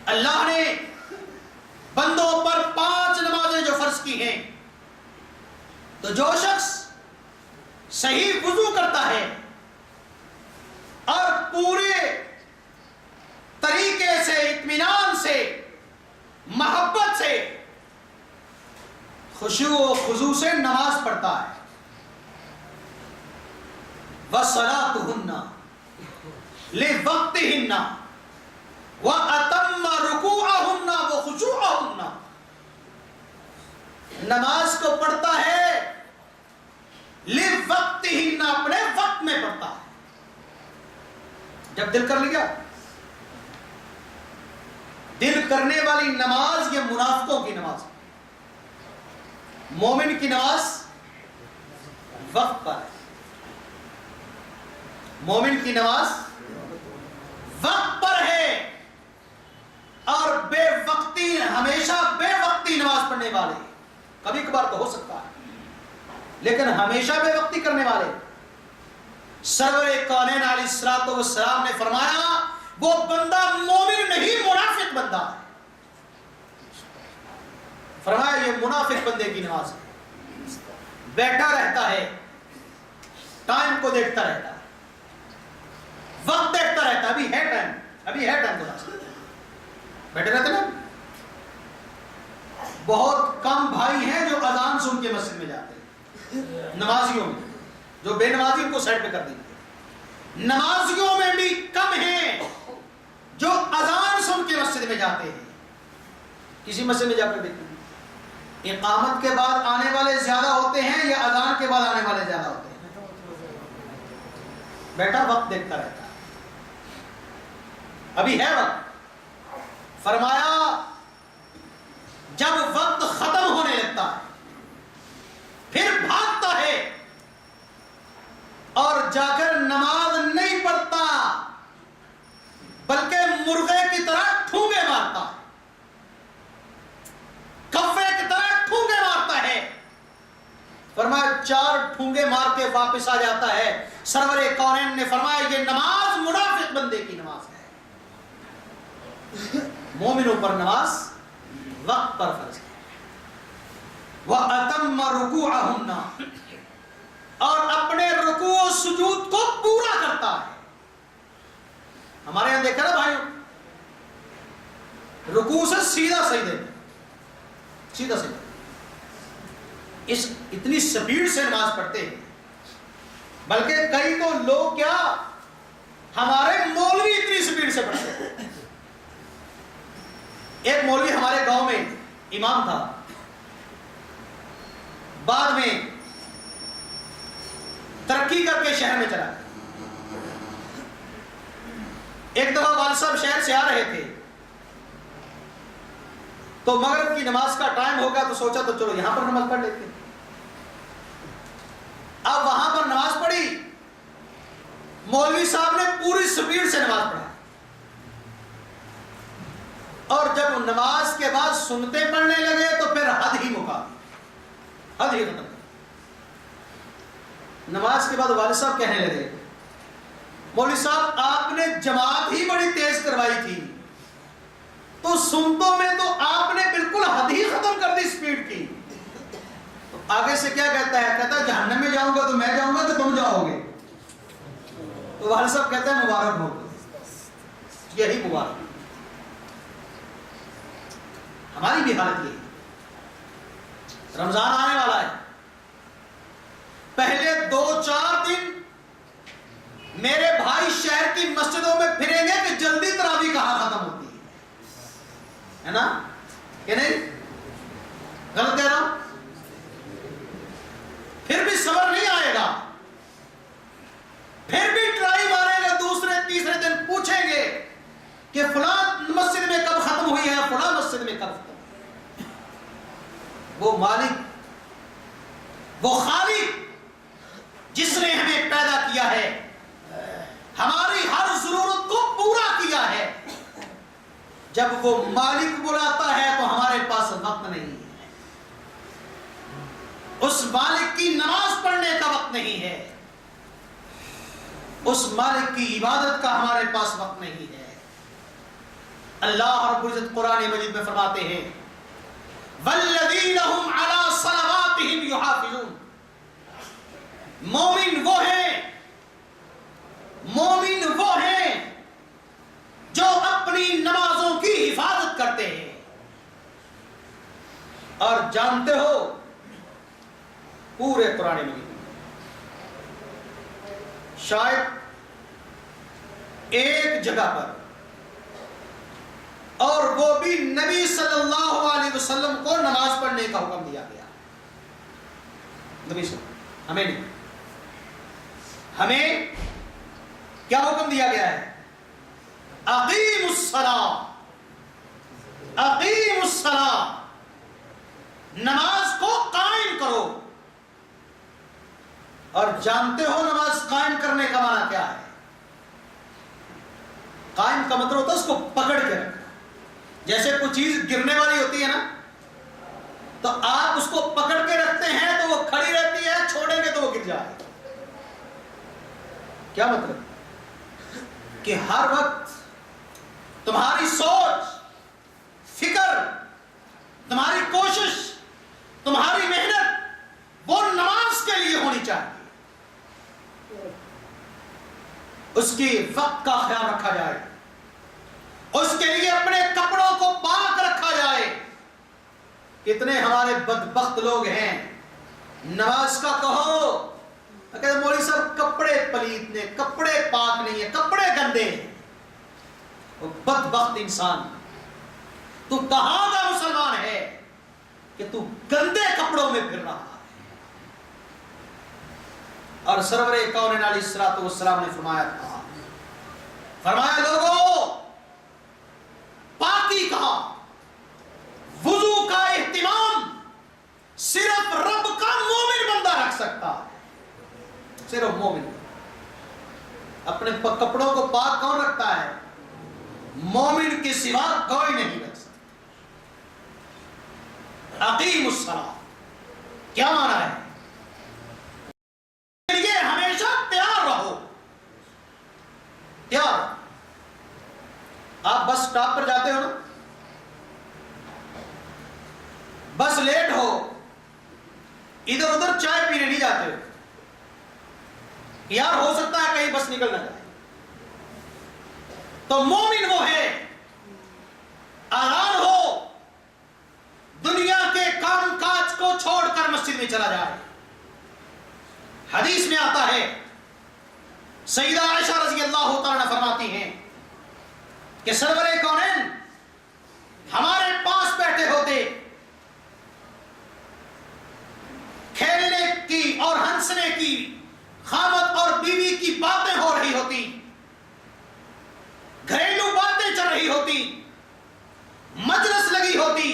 اللہ نے بندوں پر 5 نمازیں جو فرض کی ہیں، تو جو شخص صحیح وضو کرتا ہے اور پورے طریقے سے اطمینان سے محبت سے خشوع و خضوع سے نماز پڑھتا ہے، وَصَلَاتُهُنَّ لِوَقْتِهِنَّ وَأَتَمَّ رُكُوعَهُنَّ وَخُشُوعَهُنَّ، نماز کو پڑھتا ہے لِوَقْتِهِنَّ، اپنے وقت میں پڑھتا ہے۔ جب دل کر لیا، دل کرنے والی نماز یہ منافقوں کی نماز ہے۔ مومن کی نماز وقت پر ہے، مومن کی نماز وقت پر ہے، اور بے وقتی، ہمیشہ بے وقتی نماز پڑھنے والے، کبھی کبھار تو ہو سکتا ہے لیکن ہمیشہ بے وقتی کرنے والے، سرور کونین علیہ الصلوۃ والسلام نے فرمایا وہ بندہ مومن نہیں منافق بندہ ہے۔ فرمایا یہ منافق بندے کی نماز ہے، بیٹھا رہتا ہے، ٹائم کو دیکھتا رہتا ہے، وقت دیکھتا رہتا ہے، ابھی ہے ٹائم، ابھی ہے ٹائم، بیٹھے رہتے نا۔ بہت کم بھائی ہیں جو اذان سن کے مسجد میں جاتے ہیں، نمازیوں میں، جو بے نمازی کو سائڈ پہ کر دیں گے۔ نمازیوں میں بھی کم ہیں جو اذان سن کے مسجد میں جاتے ہیں۔ کسی مسجد میں جا کر دیکھیں، اقامت کے بعد آنے والے زیادہ ہوتے ہیں یا اذان کے بعد آنے والے زیادہ ہوتے ہیں؟ بیٹا وقت دیکھتا رہتا ہے، ابھی ہے وقت۔ فرمایا جب وقت ختم ہونے لگتا ہے پھر بھاگتا ہے اور جا کر نماز نہیں پڑھتا بلکہ مرغے کی طرح ٹھونگے مارتا ہے، کفے کی طرح ٹھونگے مارتا ہے۔ فرمایا 4 ٹھونگے مار کے واپس آ جاتا ہے۔ سرور کونین نے فرمایا یہ نماز منافق بندے کی نماز ہے۔ مومنوں پر نماز وقت پر فرض ہے۔ وَأَتَمَّ رُكُوعَهُنَّ، اور اپنے رکوع و سجود کو پورا کرتا ہے۔ ہمارے یہاں دیکھا نا بھائیوں، رکوع سے سیدھا سجدے میں، سیدھا سجدہ، اس اتنی سپیڈ سے نماز پڑھتے ہیں، بلکہ کئی تو لوگ کیا، ہمارے مولوی اتنی سپیڈ سے پڑھتے ہیں۔ ایک مولوی ہمارے گاؤں میں امام تھا، بعد میں ترقی کر کے شہر میں چلا گیا۔ ایک دفعہ والد صاحب شہر سے آ رہے تھے تو مغرب کی نماز کا ٹائم ہو گیا تو سوچا تو چلو یہاں پر نماز پڑھ لیتے ہیں۔ اب وہاں پر نماز پڑھی، مولوی صاحب نے پوری سپیڈ سے نماز پڑھا، اور جب نماز کے بعد سنتے پڑھنے لگے تو پھر حد ہی مکا دی، حد ہی ختم۔ نماز کے بعد والد صاحب کہنے لگے مولوی صاحب آپ نے جماعت ہی بڑی تیز کروائی تھی، تو سنتوں میں تو آپ نے بالکل حد ہی ختم کر دی سپیڈ کی۔ تو آگے سے کیا کہتا ہے؟ کہتا ہے جہنم میں جاؤں گا تو میں جاؤں گا کہ تم جاؤ گے؟ تو والد صاحب کہتا ہے مبارک ہو، یہی مبارک۔ ہماری بھی حالت یہ ہے. رمضان آنے والا ہے. پہلے 2-4 دن میرے بھائی شہر کی مسجدوں میں پھریں گے کہ جلدی تراویح کہاں ختم ہوتی ہے نا کہ نہیں؟ غلط کہہ رہا ہوں؟ پھر بھی صبر نہیں آئے گا، پھر بھی ٹرائی ماریں گے. دوسرے تیسرے دن پوچھیں گے کہ فلاں مسجد میں کب ختم ہوئی ہے، فلاں مسجد میں کب ختم ہوئی. وہ مالک، وہ خالق جس نے ہمیں پیدا کیا ہے، ہماری ہر ضرورت کو پورا کیا ہے، جب وہ مالک بلاتا ہے تو ہمارے پاس وقت نہیں ہے. اس مالک کی نماز پڑھنے کا وقت نہیں ہے، اس مالک کی عبادت کا ہمارے پاس وقت نہیں ہے. اللہ رب العزت قرآن مجید میں فرماتے ہیں وَالَّذِينَ هُمْ عَلَىٰ صَلَوَاتِهِمْ يُحَافِظُونَ. مومن وہ ہیں جو اپنی نمازوں کی حفاظت کرتے ہیں. اور جانتے ہو پورے قرآن مجید میں شاید ایک جگہ پر، اور وہ بھی نبی صلی اللہ علیہ وسلم کو نماز پڑھنے کا حکم دیا گیا. نبی صلی اللہ علیہ وسلم، ہمیں نہیں. ہمیں کیا حکم دیا گیا ہے؟ اقیموا الصلاۃ، اقیموا الصلاۃ، نماز کو قائم کرو. اور جانتے ہو نماز قائم کرنے کا معنی کیا ہے؟ قائم کا مطلب ہوتا ہے اس کو پکڑ کے رکھنا. جیسے کوئی چیز گرنے والی ہوتی ہے نا، تو آپ اس کو پکڑ کے رکھتے ہیں تو وہ کھڑی رہتی ہے، چھوڑیں گے تو وہ گر جائے. کیا مطلب؟ کہ ہر وقت تمہاری سوچ، فکر، تمہاری کوشش، تمہاری محنت وہ نماز کے لیے ہونی چاہیے. اس کی وقت کا خیال رکھا جائے، اس کے لیے اپنے کپڑوں کو پاک رکھا جائے. کتنے ہمارے بدبخت لوگ ہیں، نماز کا کہو کہ مولوی صاحب کپڑے پلیت نے، کپڑے پاک نہیں ہیں، کپڑے گندے ہیں. وہ بدبخت انسان، تو کہاں کا مسلمان ہے کہ تو گندے کپڑوں میں پھر رہا ہے. اور سرور کونین علیہ الصلوۃ والسلام نے فرمایا لوگوں، پاکی کا، وضو کا اہتمام صرف رب کا مومن بندہ رکھ سکتا ہے. صرف مومن. اپنے کپڑوں کو پاک کون رکھتا ہے؟ مومن کے سوا کوئی نہیں رکھ سکتا. اقیم الصلاۃ کیا معنی ہے؟ یہ ہمیشہ تیار رہو. تیار. آپ بس اسٹاپ پر جاتے ہو نا، بس لیٹ ہو، ادھر ادھر چائے پینے نہیں جاتے ہو، یار ہو سکتا ہے کہیں بس نکل نہ جائے. تو مومن وہ ہے اذان ہو دنیا کے کام کاج کو چھوڑ کر مسجد میں چلا جائے. حدیث میں آتا ہے سیدہ عائشہ رضی اللہ تعالیٰ عنہ فرماتی ہیں کہ سرور کونین ہمارے پاس بیٹھے ہوتے، کھیلنے کی اور ہنسنے کی، خامد اور بیوی کی باتیں ہو رہی ہوتی، گھریلو باتیں چل رہی ہوتی، مجلس لگی ہوتی،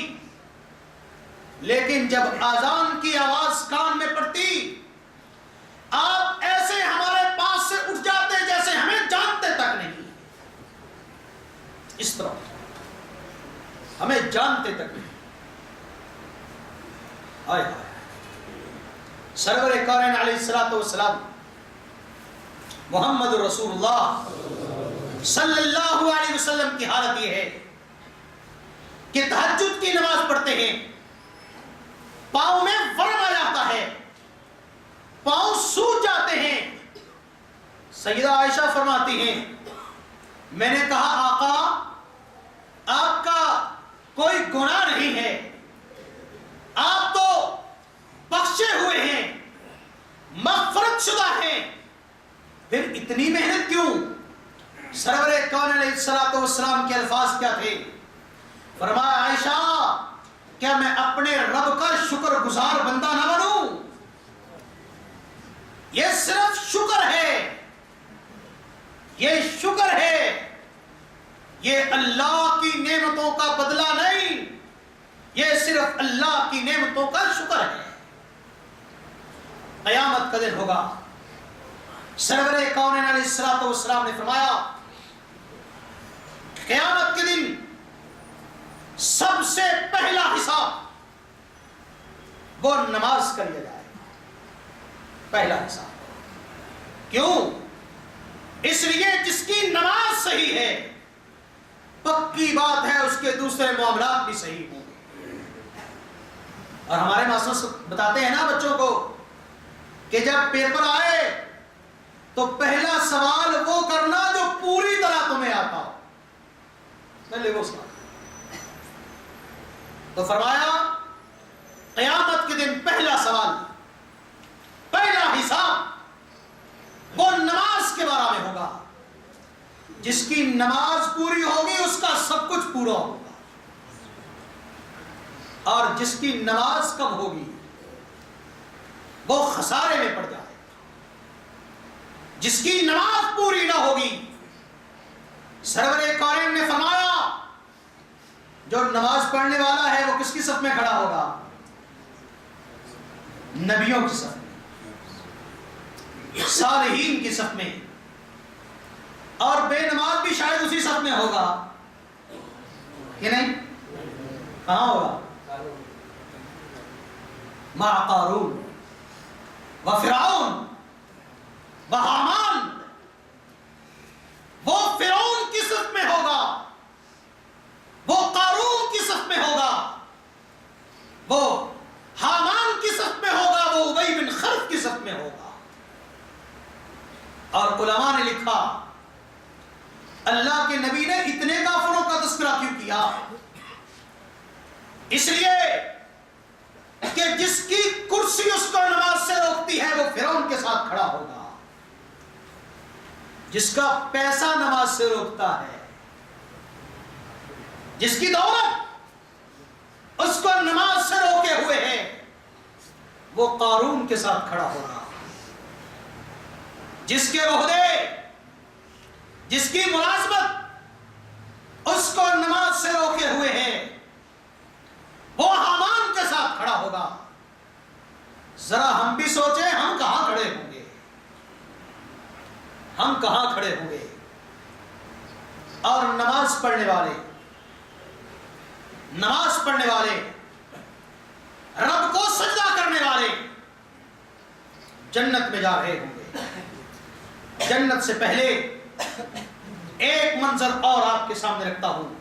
لیکن جب اذان کی آواز کان میں پڑتی آپ ایسے ہمارے پاس سے اٹھ جاتے جیسے ہمیں جانتے تک نہیں. اس طرح ہمیں جانتے تک نہیں. آئے سرور کونین علیہ الصلوۃ والسلام محمد رسول اللہ صلی اللہ علیہ وسلم کی حالت یہ ہے کہ تہجد کی نماز پڑھتے ہیں، پاؤں میں ورم آ جاتا ہے، پاؤں سوج جاتے ہیں. سیدہ عائشہ فرماتی ہیں میں نے کہا آقا آپ کا کوئی گناہ نہیں ہے، اتنی محنت کیوں؟ سرور کون علیہ الصلوۃ والسلام کے الفاظ کیا تھے؟ فرمایا عائشہ کیا میں اپنے رب کا شکر گزار بندہ نہ بنوں؟ یہ صرف شکر ہے، یہ شکر ہے، یہ اللہ کی نعمتوں کا بدلہ نہیں، یہ صرف اللہ کی نعمتوں کا شکر ہے۔ قیامت کا دن ہوگا، سرور کونین علیہ الصلوۃ والسلام نے فرمایا قیامت کے دن سب سے پہلا حساب وہ نماز کا لیا جائے گا، پہلا حساب۔ کیوں؟ اس لیے جس کی نماز صحیح ہے پکی بات ہے اس کے دوسرے معاملات بھی صحیح ہوں گے۔ اور ہمارے ماسٹر بتاتے ہیں نا بچوں کو کہ جب پیپر آئے تو پہلا سوال وہ کرنا جو پوری طرح تمہیں آتا ہو، پہلے وہ سوال۔ تو فرمایا قیامت کے دن پہلا سوال، پہلا حساب وہ نماز کے بارے میں ہوگا۔ جس کی نماز پوری ہوگی اس کا سب کچھ پورا ہوگا، اور جس کی نماز کم ہوگی وہ خسارے میں پڑ جائے گا۔ جس کی نماز پوری نہ ہوگی، سرور کائنات نے فرمایا جو نماز پڑھنے والا ہے وہ کس کی صف میں کھڑا ہوگا؟ نبیوں کی صف میں، صالحین کی صف میں، اور بے نماز بھی شاید اسی صف میں ہوگا کہ نہیں؟ کہاں ہوگا؟ مع قارون و فرعون و حامان، وہ فرعون کی صف میں ہوگا، وہ قارون کی صف میں ہوگا، وہ حامان کی صف میں ہوگا، وہ ابی بن خلف کی صف میں ہوگا۔ اور علماء نے لکھا اللہ کے نبی نے اتنے کافروں کا تذکرہ کیوں کیا؟ اس لیے کہ جس کی کرسی اس کو نماز سے روکتی ہے وہ فرعون کے ساتھ کھڑا ہوگا، جس کا پیسہ نماز سے روکتا ہے، جس کی دولت اس کو نماز سے روکے ہوئے ہے، وہ قارون کے ساتھ کھڑا ہوگا۔ جس کے عہدے، جس کی ملازمت اس کو نماز سے روکے ہوئے ہیں، وہ حامان کے ساتھ کھڑا ہوگا۔ ذرا ہم بھی سوچیں ہم کہاں کھڑے ہوں گے، ہم کہاں کھڑے ہوں گے؟ اور نماز پڑھنے والے، نماز پڑھنے والے، رب کو سجدہ کرنے والے جنت میں جا رہے ہوں گے۔ جنت سے پہلے ایک منظر اور آپ کے سامنے رکھتا ہوں۔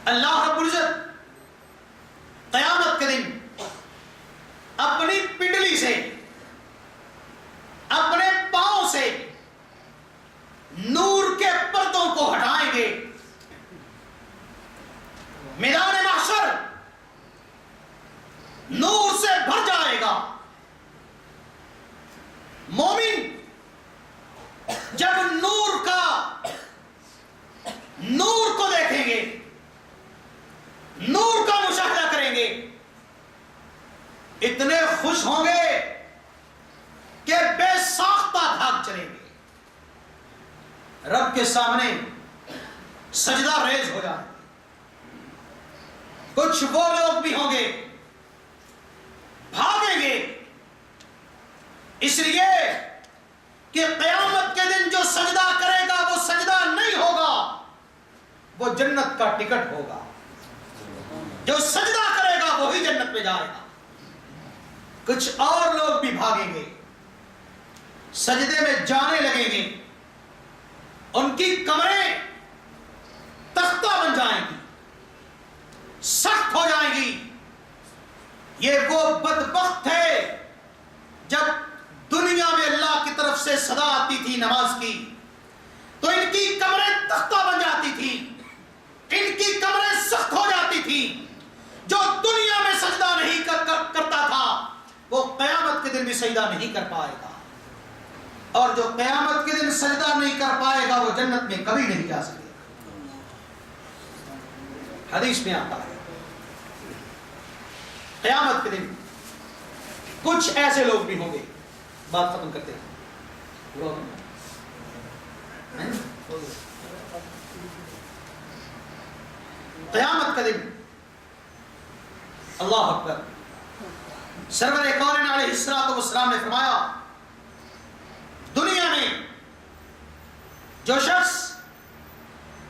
اللہ رب العزت قیامت کے دن اپنی پنڈلی سے، اپنے پاؤں سے نور کے پردوں کو ہٹائیں گے۔ میدان محشر نور سے بھر جائے گا۔ مومن جب نور کو دیکھیں گے، نور کا مشاہدہ کریں گے، اتنے خوش ہوں گے کہ بے ساختہ بھاگ چلیں گے، رب کے سامنے سجدہ ریز ہو جائیں گے۔ کچھ وہ لوگ بھی ہوں گے بھاگیں گے، اس لیے کہ قیامت کے دن جو سجدہ کرے گا وہ سجدہ نہیں ہوگا، وہ جنت کا ٹکٹ ہوگا۔ جو سجدہ کرے گا وہی جنت میں جائے گا۔ کچھ اور لوگ بھی بھاگیں گے، سجدے میں جانے لگیں گے، ان کی کمریں تختہ بن جائیں گی، سخت ہو جائیں گی۔ یہ وہ بدبخت تھے جب دنیا میں اللہ کی طرف سے صدا آتی تھی نماز کی تو ان کی کمریں تختہ بن جاتی تھی، ان کی کمریں سخت ہو جاتی تھی۔ جو دنیا میں سجدہ نہیں کرتا تھا وہ قیامت کے دن بھی سجدہ نہیں کر پائے گا۔ اور جو قیامت کے دن سجدہ نہیں کر پائے گا وہ جنت میں کبھی نہیں جا سکے گا۔ حدیث میں آتا ہے قیامت کے دن کچھ ایسے لوگ بھی ہوں گے، بات ختم کرتے ہیں، قیامت کا دن اللہ اکبر، سرور کونین علیہ السلام نے فرمایا دنیا میں جو شخص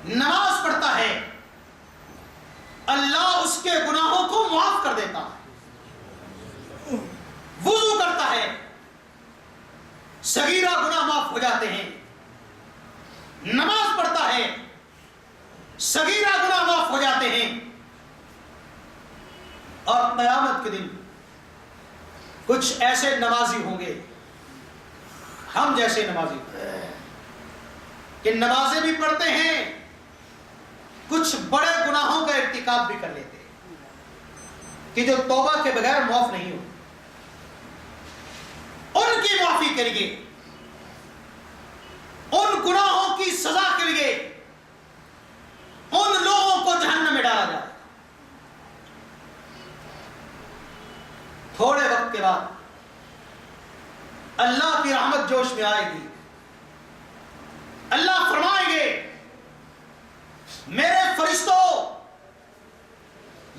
نماز پڑھتا ہے اللہ اس کے گناہوں کو معاف کر دیتا ہے، وضو کرتا ہے صغیرہ گناہ معاف ہو جاتے ہیں، نماز پڑھتا ہے صغیرہ گناہ معاف ہو جاتے ہیں، اور قیامت کے دن کچھ ایسے نمازی ہوں گے، ہم جیسے نمازی کہ نمازیں بھی پڑھتے ہیں، کچھ بڑے گناہوں کا ارتکاب بھی کر لیتے ہیں کہ جو توبہ کے بغیر معاف نہیں ہو، ان کی معافی کے لیے، ان گناہوں کی سزا کے لیے ان لوگوں کو جہنم میں ڈالا جائے۔ تھوڑے وقت کے بعد اللہ کی رحمت جوش میں آئے گی، اللہ فرمائیں گے میرے فرشتوں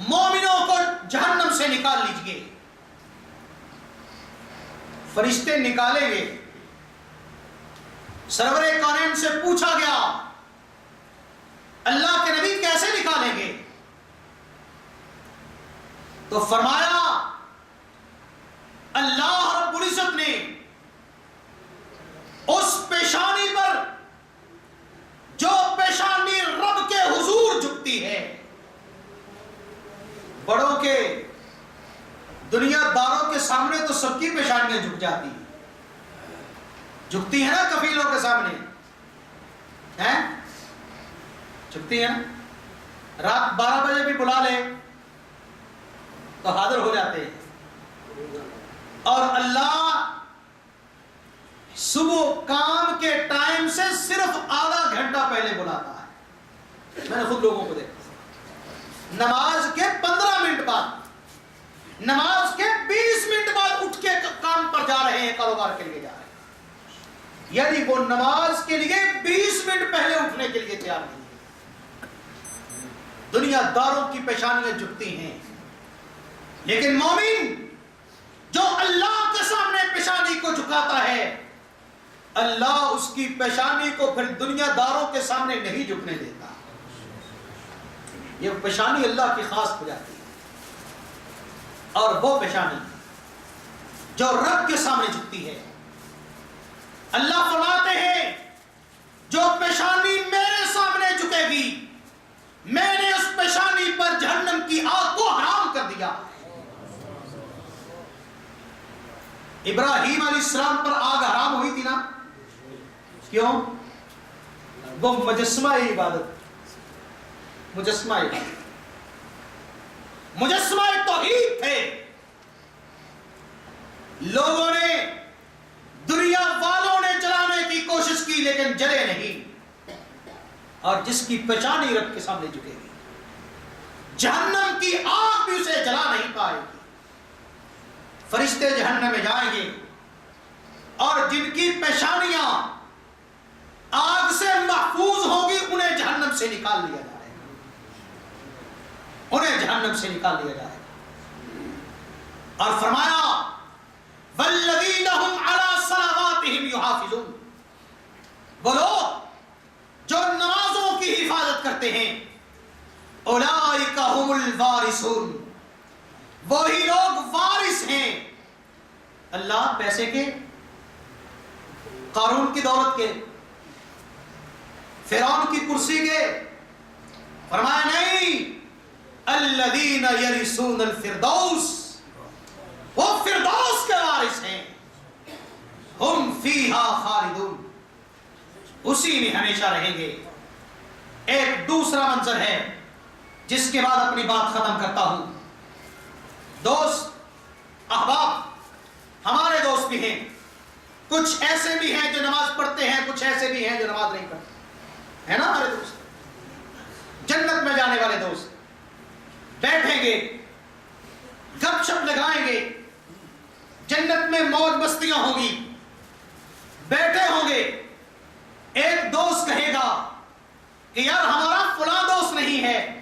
مومنوں کو جہنم سے نکال لیجئے۔ فرشتے نکالیں گے، سرور کونین سے پوچھا گیا اللہ کے نبی کیسے نکالیں گے؟ تو فرمایا اللہ رب العزت نے اس پیشانی پر جو پیشانی رب کے حضور جھکتی ہے، بڑوں کے دنیا داروں کے سامنے تو سب کی پیشانیاں جھک جاتی ہیں، جھکتی ہیں نا کفیلوں کے سامنے، ہیں جھکتی ہیں، رات 12 بجے بھی بلا لے تو حاضر ہو جاتے ہیں، اور اللہ صبح کام کے ٹائم سے صرف آدھا گھنٹہ پہلے بلاتا ہے۔ میں نے خود لوگوں کو دیکھا، نماز کے 15 منٹ بعد، نماز کے 20 منٹ بعد اٹھ کے کام پر جا رہے ہیں، کاروبار کے لیے جا رہے ہیں، یعنی وہ نماز کے لیے 20 منٹ پہلے اٹھنے کے لیے تیار نہیں ہے۔ دنیا داروں کی پیشانیاں جھکتی ہیں، لیکن مومن جو اللہ کے سامنے پیشانی کو جھکاتا ہے، اللہ اس کی پیشانی کو پھر دنیا داروں کے سامنے نہیں جھکنے دیتا، یہ پیشانی اللہ کی خاص ہو جاتی ہے۔ اور وہ پیشانی جو رب کے سامنے جھکتی ہے، اللہ فرماتے ہیں جو پیشانی میرے سامنے جھکے گی میں نے اس پیشانی پر جہنم کی آگ کو حرام کر دیا۔ ابراہیم علیہ السلام پر آگ حرام ہوئی تھی نا، کیوں؟ وہ مجسمہ عبادت، مجسمہ توحید تھے، لوگوں نے دنیا والوں نے جلانے کی کوشش کی لیکن جلے نہیں، اور جس کی پیشانی رب کے سامنے جھکے گی جہنم کی آگ بھی اسے جلا نہیں پائے گی۔ فرشتے جہنم میں جائیں گے اور جن کی پیشانیاں آگ سے محفوظ ہوگی انہیں جہنم سے نکال لیا جائے گا، انہیں جہنم سے نکال لیا جائے گا۔ اور فرمایا والذین هم علی صلواتهم یحافظون، وہ لوگ جو نمازوں کی حفاظت کرتے ہیں، اولئک هم الوارثون، وہی لوگ وارث ہیں اللہ پیسے کے، قارون کی دولت کے، فرعون کی کرسی کے، فرمایا نہیں، الذین یرثون الفردوس، وہ فردوس کے وارث ہیں، ہم فیہا خالدون، اسی میں ہمیشہ رہیں گے۔ ایک دوسرا منظر ہے جس کے بعد اپنی بات ختم کرتا ہوں۔ دوست احباب ہمارے دوست بھی ہیں، کچھ ایسے بھی ہیں جو نماز پڑھتے ہیں، کچھ ایسے بھی ہیں جو نماز نہیں پڑھتے، ہے نا ہمارے دوست؟ جنت میں جانے والے دوست بیٹھیں گے، گپ شپ لگائیں گے، جنت میں موج مستیاں ہوں گی، بیٹھے ہوں گے، ایک دوست کہے گا کہ یار ہمارا فلاں دوست نہیں ہے،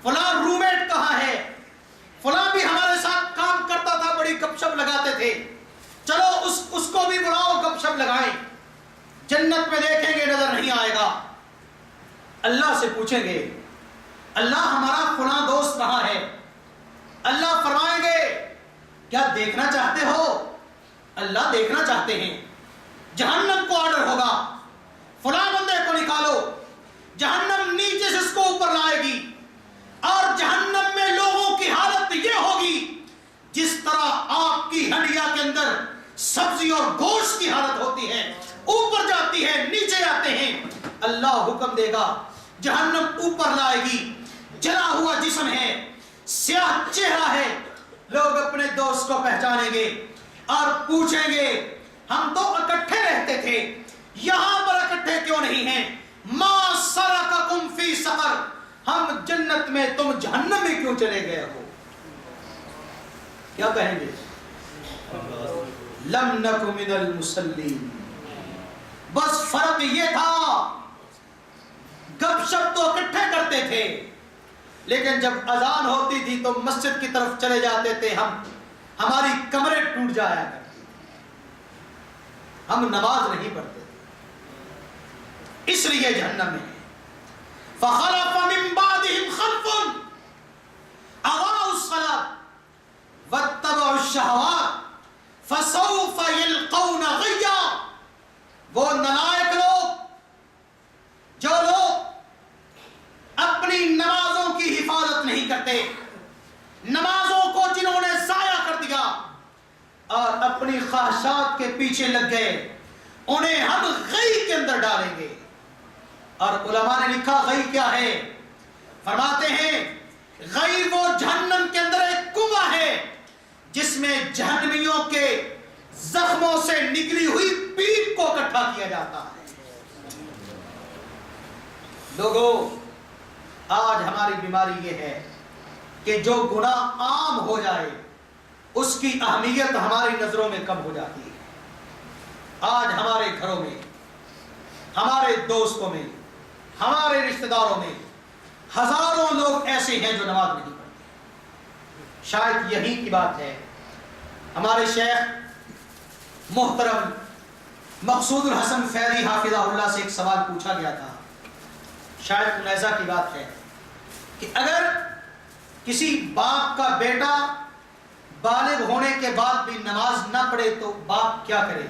فلاں روم میٹ کہاں ہے، فلاں بھی ہمارے ساتھ کام کرتا تھا، بڑی گپ شپ لگاتے تھے، چلو اس کو بھی بلاؤ، گپ شپ لگائیں۔ جنت میں دیکھیں گے نظر نہیں آئے گا، اللہ سے پوچھیں گے اللہ ہمارا فلاں دوست کہاں ہے؟ اللہ فرمائیں گے کیا دیکھنا چاہتے ہو؟ اللہ دیکھنا چاہتے ہیں۔ جہنم کو آرڈر ہوگا فلاں بندے کو نکالو، جہنم نیچے سے اس کو اوپر لائے گی، اور جہنم میں لوگوں کی حالت یہ ہوگی جس طرح آپ کی ہڈیا کے اندر سبزی اور گوشت کی حالت ہوتی ہے، اوپر جاتی ہے نیچے آتے ہیں۔ اللہ حکم دے گا، جہنم اوپر لائے گی، جلا ہوا جسم ہے، سیاہ چہرہ ہے، لوگ اپنے دوست کو پہچانیں گے اور پوچھیں گے ہم تو اکٹھے رہتے تھے، یہاں پر اکٹھے کیوں نہیں ہیں؟ ما سلککم فی سقر، ہم جنت میں تم جہنم میں کیوں چلے گئے ہو؟ کیا کہیں گے؟ لم نک من المصلین۔ بس فرق یہ تھا گپ شپ تو اکٹھے کرتے تھے، لیکن جب اذان ہوتی تھی تو مسجد کی طرف چلے جاتے تھے، ہماری کمریں ٹوٹ جایا کرتی، ہم نماز نہیں پڑھتے تھے، اس لیے جہنم میں۔ فخلف من بعدهم خلف اضاعوا الصلاة واتبعوا الشهوات فسوف يلقون غیا۔ وہ نالائق لوگ، جو لوگ اپنی نمازوں کی حفاظت نہیں کرتے، نمازوں کو جنہوں نے ضائع کر دیا اور اپنی خواہشات کے پیچھے لگ گئے، انہیں ہم غی کے اندر ڈالیں گے۔ اور علماء نے لکھا غی کیا ہے؟ فرماتے ہیں غی وہ جہنم کے اندر ایک کنواں ہے جس میں جہنمیوں کے زخموں سے نکلی ہوئی پیپ کو اکٹھا کیا جاتا ہے۔ لوگوں، آج ہماری بیماری یہ ہے کہ جو گناہ عام ہو جائے اس کی اہمیت ہماری نظروں میں کم ہو جاتی ہے۔ آج ہمارے گھروں میں، ہمارے دوستوں میں، ہمارے رشتہ داروں میں ہزاروں لوگ ایسے ہیں جو نماز نہیں پڑھتے۔ شاید یہی کی بات ہے، ہمارے شیخ محترم مقصود الحسن فیضی حافظہ اللہ سے ایک سوال پوچھا گیا تھا، شاید ملاحظہ کی بات ہے کہ اگر کسی باپ کا بیٹا بالغ ہونے کے بعد بھی نماز نہ پڑھے تو باپ کیا کرے؟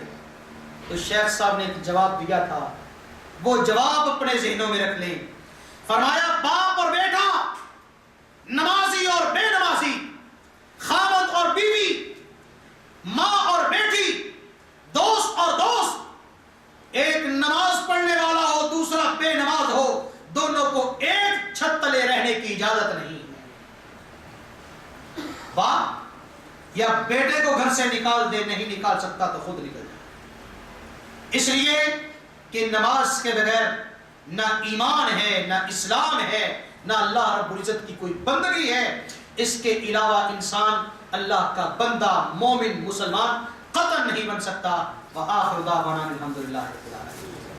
تو شیخ صاحب نے ایک جواب دیا تھا، وہ جواب اپنے ذہنوں میں رکھ لیں۔ فرمایا باپ اور بیٹا، نمازی اور بے نمازی، خاوند اور بیوی، ماں اور بیٹی، دوست اور دوست، ایک نماز پڑھنے والا ہو دوسرا بے نماز ہو، دونوں کو ایک چھت تلے رہنے کی اجازت نہیں ہے۔ باپ یا بیٹے کو گھر سے نکال دے، نہیں نکال سکتا تو خود نکل جائے، اس لیے کہ نماز کے بغیر نہ ایمان ہے، نہ اسلام ہے، نہ اللہ رب العزت کی کوئی بندگی ہے۔ اس کے علاوہ انسان اللہ کا بندہ، مومن، مسلمان قطعاً نہیں بن سکتا۔ وآخر دعوانا الحمدللہ رب العالمین۔